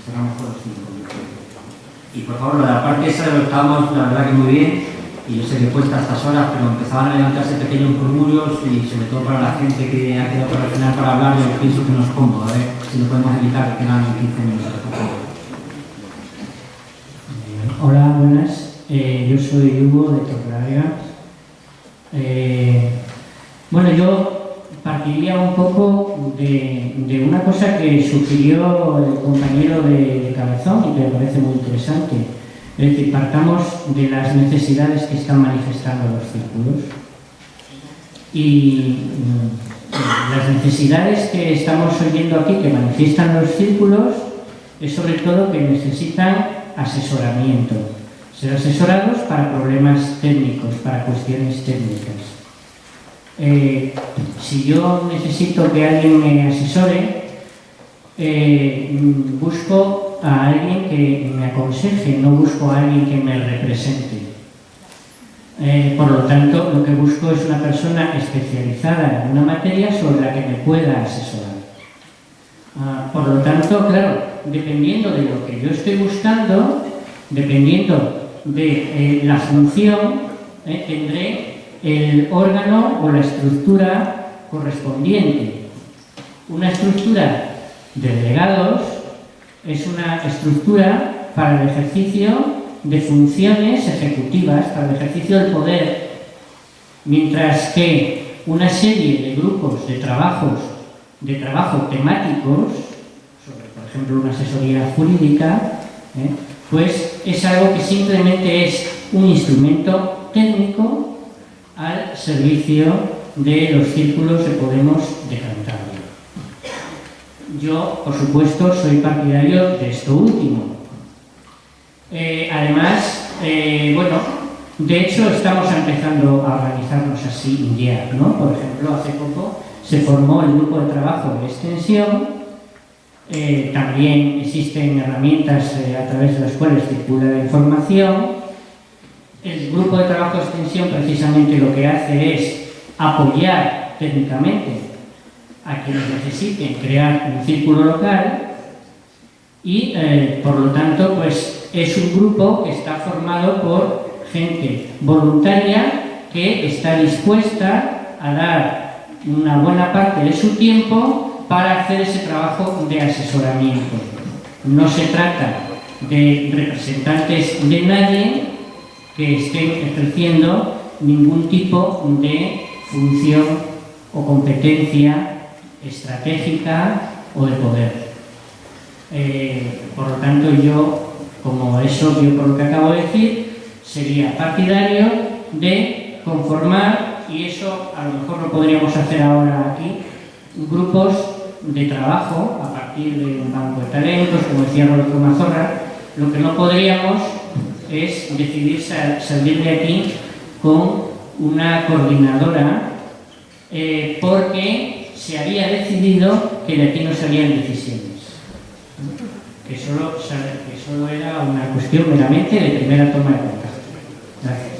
Cerramos con los 5. Y por favor, lo de la parte esa lo estábamos, la verdad que muy bien, y yo sé que cuesta a estas horas, pero empezaban a levantarse pequeños murmurios y sobre todo para la gente que ha quedado para el final para hablar, yo pienso que no es cómodo, a ver si lo podemos evitar que quedan 15 minutos, por favor. Hola, buenas. Yo soy Hugo de Torrelavega. Bueno, yo partiría un poco de una cosa que sugirió el compañero de Cabezón y que me parece muy interesante. Es decir, partamos de las necesidades que están manifestando los círculos. Y las necesidades que estamos oyendo aquí, que manifiestan los círculos, es sobre todo que necesitan asesoramiento. Ser asesorados para problemas técnicos, para cuestiones técnicas. Si yo necesito que alguien me asesore, busco a alguien que me aconseje, no busco a alguien que me represente. Por lo tanto, lo que busco es una persona especializada en una materia sobre la que me pueda asesorar. Por lo tanto, claro, dependiendo de lo que yo estoy buscando, dependiendo de la función, tendré el órgano o la estructura correspondiente. Una estructura de delegados es una estructura para el ejercicio de funciones ejecutivas, para el ejercicio del poder, mientras que una serie de grupos de trabajo temáticos, sobre, por ejemplo, una asesoría jurídica, pues es algo que simplemente es un instrumento técnico al servicio de los círculos de Podemos de Cantabria. Yo, por supuesto, soy partidario de esto último. Además, bueno, de hecho estamos empezando a organizarnos así ya, ¿no? Por ejemplo, hace poco se formó el grupo de trabajo de extensión. También existen herramientas a través de las cuales circula la información. El grupo de trabajo de extensión precisamente lo que hace es apoyar técnicamente a quienes necesiten crear un círculo local y por lo tanto pues es un grupo que está formado por gente voluntaria que está dispuesta a dar una buena parte de su tiempo para hacer ese trabajo de asesoramiento. No se trata de representantes de nadie que estén ejerciendo ningún tipo de función o competencia estratégica o de poder. Por lo tanto, yo, como es obvio por lo que acabo de decir, sería partidario de conformar, y eso a lo mejor lo podríamos hacer ahora aquí, grupos de trabajo a partir de un banco de talentos, como decía Rodolfo Mazorra. Lo que no podríamos es decidir salir de aquí con una coordinadora porque se había decidido que de aquí no salían decisiones. Que solo era una cuestión meramente de primera toma de contacto. Gracias.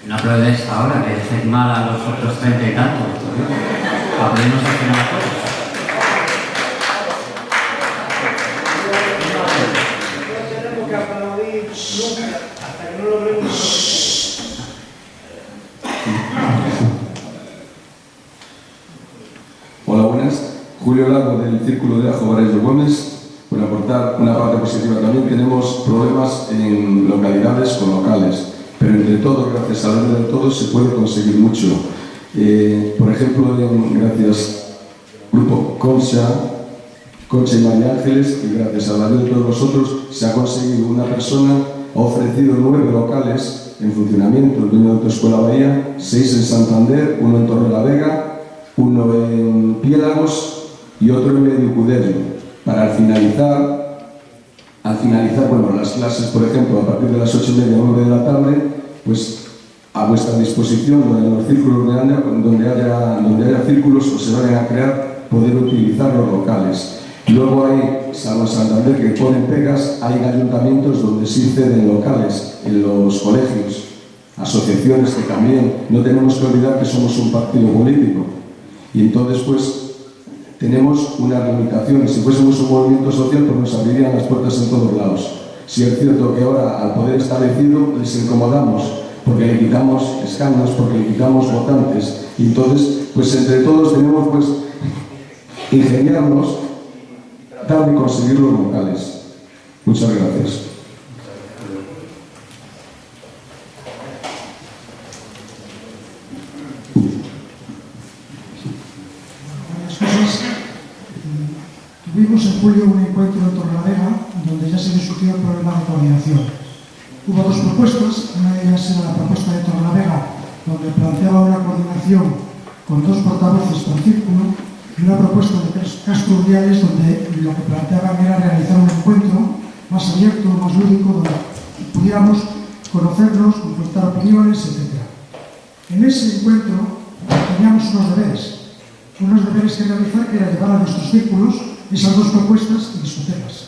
No aplaudes ahora, que hacéis mal a los otros 30 y tantos. Aplaudimos al final todos. No tenemos que aplaudir nunca hasta que no logremos. Hola, buenas. Julio Lago, del Círculo de Ajo Vares de Güemes. Por aportar una parte positiva también, tenemos problemas en localidades con locales. Pero entre todos, gracias a la ayuda de todos, se puede conseguir mucho. Por ejemplo, gracias al grupo Concha y María Ángeles, y gracias a la ayuda de todos vosotros, se ha conseguido una persona, ha ofrecido 9 locales en funcionamiento, el dueño de Autoescuela Bahía, 6 en Santander, 1 en Torrelavega, 1 en Piélagos y otro en Mediucuderio. Para al finalizar, bueno, las clases, por ejemplo, a partir de las 8:30 o 9 de la tarde, pues a vuestra disposición, en los círculos de ANDA, donde haya círculos o se vayan a crear, poder utilizar los locales. Luego hay, salvo en Santander, que ponen pegas, hay ayuntamientos donde sí ceden locales, en los colegios, asociaciones que también no tenemos que olvidar que somos un partido político. Y entonces, pues, tenemos unas limitaciones. Si fuésemos un movimiento social, pues nos abrirían las puertas en todos lados. Si es cierto que ahora, al poder establecido, les incomodamos, porque le quitamos escaños, porque le quitamos votantes. Y entonces, pues entre todos tenemos, pues, ingeniarnos, dar y conseguir los locales. Muchas gracias. Tuvimos en julio un encuentro en Torrelavega donde ya se discutió el problema de coordinación. Hubo 2 propuestas, una de ellas era la propuesta de Torrelavega, donde planteaba una coordinación con 2 portavoces por círculo, y una propuesta de Castro Urdiales, donde lo que planteaban era realizar un encuentro más abierto, más lúdico, donde pudiéramos conocernos, confrontar opiniones, etc. En ese encuentro teníamos unos deberes que realizar, que era llevar a nuestros círculos esas 2 propuestas y discutirlas.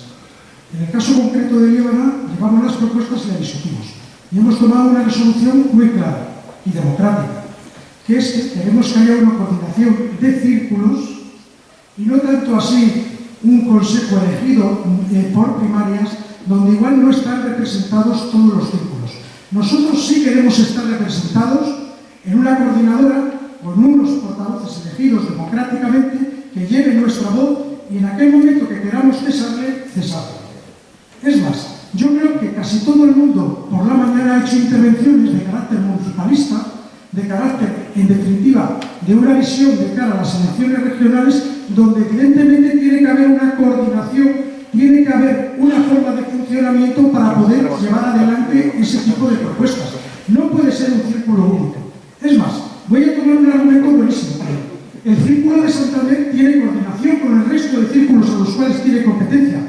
En el caso concreto de Líbana, llevamos las propuestas y las discutimos. Y hemos tomado una resolución muy clara y democrática, que es que queremos que haya una coordinación de círculos y no tanto así un consejo elegido por primarias, donde igual no están representados todos los círculos. Nosotros sí queremos estar representados en una coordinadora con unos portavoces elegidos democráticamente que lleven nuestra voz y en aquel momento que queramos cesarle. Es más, yo creo que casi todo el mundo por la mañana ha hecho intervenciones de carácter municipalista, de carácter, en definitiva, de una visión de cara a las elecciones regionales, donde evidentemente tiene que haber una coordinación, tiene que haber una forma de funcionamiento para poder llevar adelante ese tipo de propuestas. No puede ser un círculo único. Es más, voy a tomar un argumento buenísimo. El Círculo de Santander tiene coordinación con el resto de círculos a los cuales tiene competencia.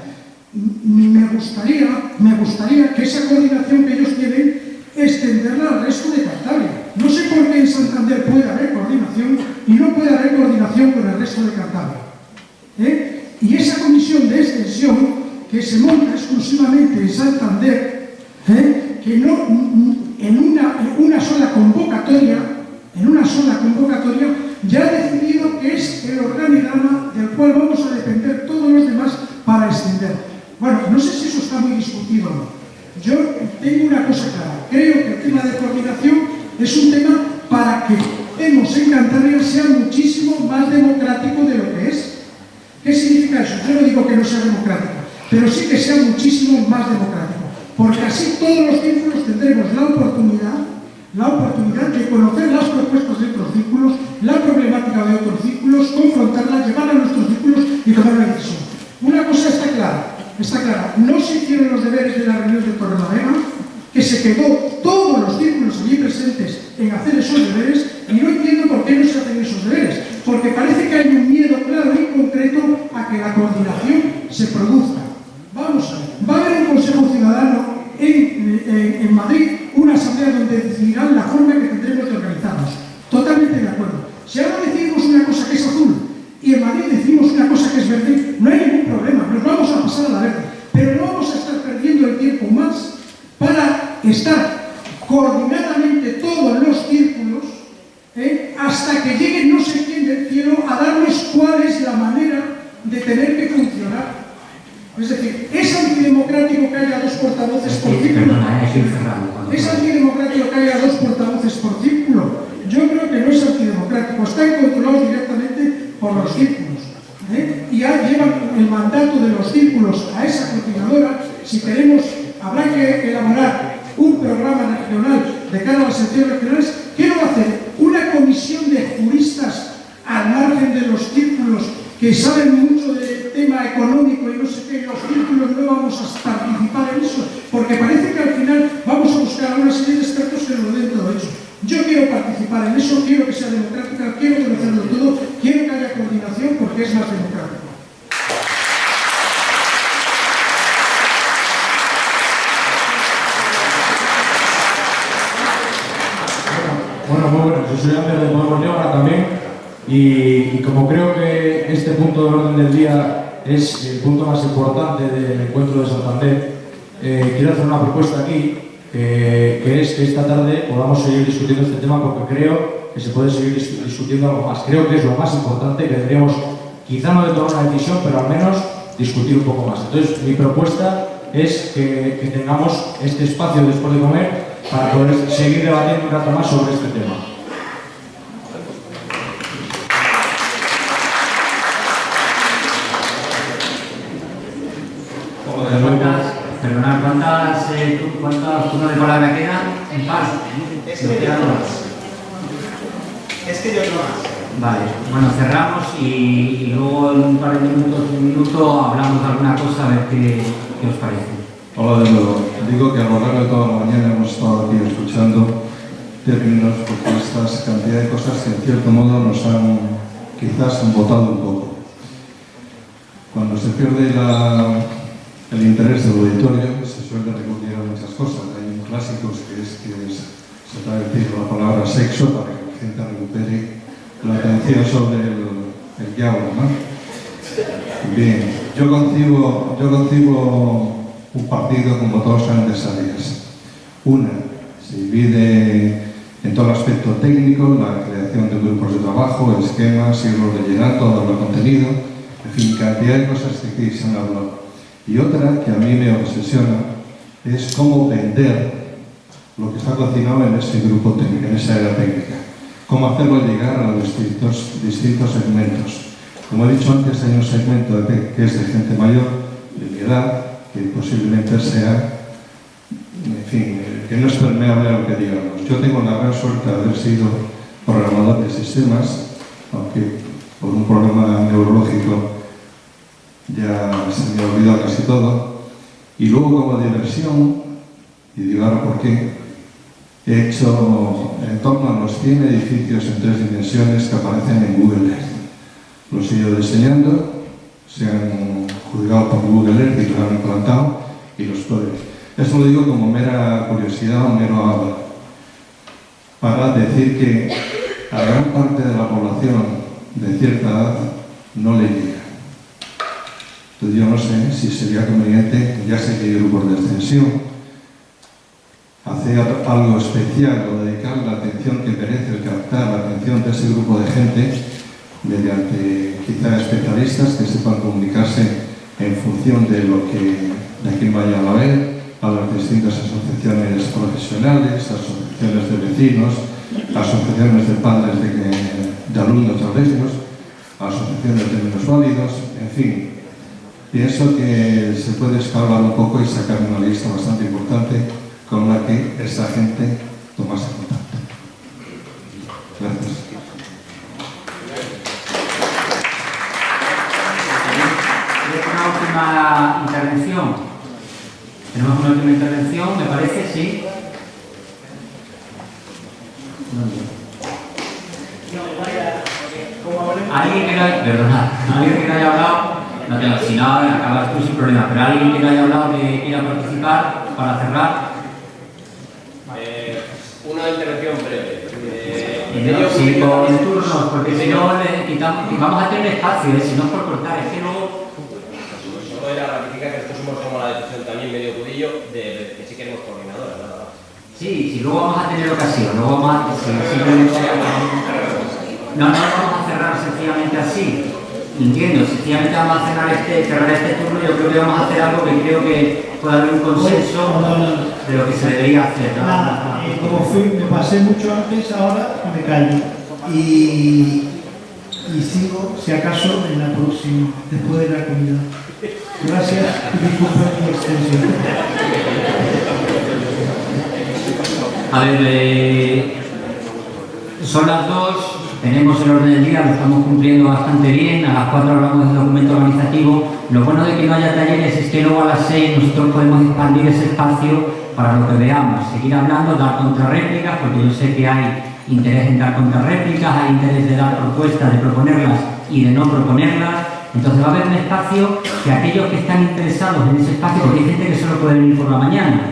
Me gustaría que esa coordinación que ellos tienen, extenderla al resto de Cantabria. No sé por qué en Santander puede haber coordinación y no puede haber coordinación con el resto de Cantabria. Y esa comisión de extensión que se monta exclusivamente en Santander, que no en una sola convocatoria, ya ha decidido que es el organigrama del cual vamos a depender todos los demás para extender. Bueno, no sé si eso está muy discutido o no. Yo tengo una cosa clara. Creo que el tema de coordinación es un tema para que Demos en Cantabria sea muchísimo más democrático de lo que es. ¿Qué significa eso? Yo no digo que no sea democrático, pero sí que sea muchísimo más democrático, porque así todos los círculos tendremos la oportunidad de conocer las propuestas de otros círculos, la problemática de otros círculos, confrontarla, llevar a nuestros círculos y tomar una decisión. Una cosa está clara, no se hicieron los deberes de la reunión de Torrelavega, que se quedó todos los círculos allí presentes en hacer esos deberes, y no entiendo por qué no se hacen esos deberes, porque parece que hay un miedo claro y concreto a que la coordinación se produzca. Vamos a ver, va a haber un Consejo Ciudadano en Madrid, una asamblea donde decidirán la forma que tendremos de organizarnos. Totalmente de acuerdo. Si ahora decidimos una cosa que es azul y en Madrid decimos una cosa que es verde, no hay ningún problema, nos vamos a pasar a la verde, pero no vamos a estar perdiendo el tiempo más para estar coordinadamente todos los círculos hasta que llegue no sé quién del cielo a darnos cuál es la manera de tener que funcionar. Es decir, es antidemocrático que haya dos portavoces por círculo. Es antidemocrático que haya dos portavoces por círculo. Yo creo que no es antidemocrático. Están controlados directamente por los círculos. Y ya llevan el mandato de los círculos a esa coordinadora. Si queremos, habrá que elaborar un programa regional de cara a las elecciones regionales. ¿Qué no va a hacer? Una comisión de juristas al margen de los círculos que saben mucho del tema económico y no sé qué, los círculos no vamos a participar en eso, porque parece que al final vamos a buscar a una serie de expertos que nos den todo eso. Yo quiero participar en eso, quiero que sea democrática, quiero conocerlo todo, quiero que haya coordinación porque es más democrático. Bueno, muy buenas. Yo soy Ander de Podemos Llevar también. Y como creo que este punto del orden del día es el punto más importante del encuentro de Santander, quiero hacer una propuesta aquí, que es que esta tarde podamos seguir discutiendo este tema, porque creo que se puede seguir discutiendo algo más. Creo que es lo más importante, que deberíamos, quizá no de tomar una decisión, pero al menos discutir un poco más. Entonces, mi propuesta es que tengamos este espacio después de comer para poder seguir debatiendo un rato más sobre este tema. ¿Cuántas turnos de palabra quedan? En paz. Es que yo no más. Vale, bueno, cerramos y luego en un par de minutos, un minuto, hablamos de alguna cosa, a ver qué os parece. Hola de nuevo. Digo que a lo largo de toda la mañana hemos estado aquí escuchando términos, porque estas cantidad de cosas que en cierto modo nos han quizás embotado un poco. Cuando se pierde el interés del auditorio, se suele recurrir a muchas cosas. Hay un clásico que se trata de decir la palabra sexo para que la gente recupere la atención sobre el que habla, ¿no? Bien, yo concibo un partido como dos grandes áreas. Una se divide en todo el aspecto técnico, la creación de grupos de trabajo, esquemas, irlos rellenando, darle contenido, en fin, cantidad de cosas que aquí se han hablado. Y otra que a mí me obsesiona es cómo vender lo que está cocinado en ese grupo técnico, en esa área técnica. Cómo hacerlo llegar a los distintos segmentos. Como he dicho antes, hay un segmento que es de gente mayor, de mi edad, que posiblemente sea, en fin, que no es permeable a lo que digamos. Yo tengo la gran suerte de haber sido programador de sistemas, aunque por un problema neurológico ya se me ha olvidado casi todo, y luego como diversión, y digo ahora por qué, he hecho en torno a los 100 edificios en 3 dimensiones que aparecen en Google Earth. Los he ido diseñando, se han juzgado por Google Earth y lo han implantado y los puedo. Eso lo digo como mera curiosidad o mero habla, para decir que a gran parte de la población de cierta edad no le llega. Entonces yo no sé si sería conveniente, ya sé que hay grupos de extensión, hacer algo especial o dedicar la atención que merece el captar la atención de ese grupo de gente mediante quizá especialistas que sepan comunicarse en función de lo que de quien vayan a ver, a las distintas asociaciones profesionales, asociaciones de vecinos, asociaciones de padres de alumnos de alumnos, asociación de términos válidos, en fin. Pienso que se puede escalar un poco y sacar una lista bastante importante con la que esa gente tomase contacto. Gracias. Una última intervención. Tenemos una última intervención, me parece, sí. Alguien que no haya, perdonad, alguien que no haya hablado, no tengo, si no, acabas tú sin problema, pero alguien que no haya hablado que quiera participar para cerrar. Una intervención breve. Sí, con turnos, porque si no le quitamos, vamos a tener espacio, si no es por cortar, es que luego. Solo era ratificar que nosotros somos como la decisión también medio judillo de que sí queremos coordinadoras, nada más. Sí, luego vamos a tener ocasión, luego vamos a. Simplemente, no lo vamos a cerrar sencillamente así. Entiendo, sencillamente vamos a cerrar este turno. Yo creo que vamos a hacer algo que creo que puede haber un consenso de lo que se debería hacer. Nada, como me pasé mucho antes, ahora me callo. Y sigo, si acaso, en la próxima, después de la comida. Gracias y disculpen mi extensión. A ver, son las 2. Tenemos el orden del día, lo estamos cumpliendo bastante bien. A las 4 hablamos del documento organizativo. Lo bueno de que no haya talleres es que luego a las 6 nosotros podemos expandir ese espacio para lo que veamos. Seguir hablando, dar contrarréplicas, porque yo sé que hay interés en dar contrarréplicas, hay interés de dar propuestas, de proponerlas y de no proponerlas. Entonces va a haber un espacio que aquellos que están interesados en ese espacio, porque hay gente que solo puede venir por la mañana,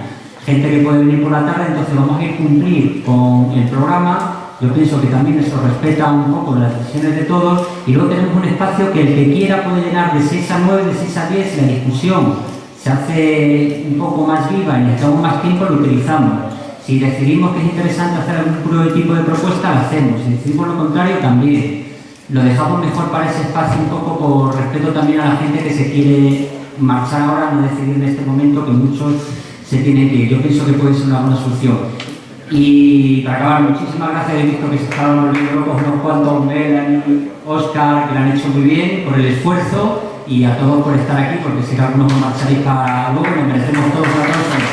gente que puede venir por la tarde, entonces vamos a ir cumplir con el programa. Yo pienso que también eso respeta un poco las decisiones de todos, y luego tenemos un espacio que el que quiera puede llenar de 6 a 9, de 6 a 10, la discusión se hace un poco más viva y estamos más tiempo, lo utilizamos. Si decidimos que es interesante hacer algún tipo de propuesta, lo hacemos. Si decidimos lo contrario, también. Lo dejamos mejor para ese espacio un poco por respeto también a la gente que se quiere marchar ahora, no decidir en este momento, que muchos se tienen que ir. Yo pienso que puede ser una buena solución. Y para acabar, muchísimas gracias. He visto que se estaban volviendo locos unos cuantos, Melanie, Óscar, que lo han hecho muy bien por el esfuerzo, y a todos por estar aquí, porque sé que algunos marcharéis para luego, nos merecemos todos un aplauso.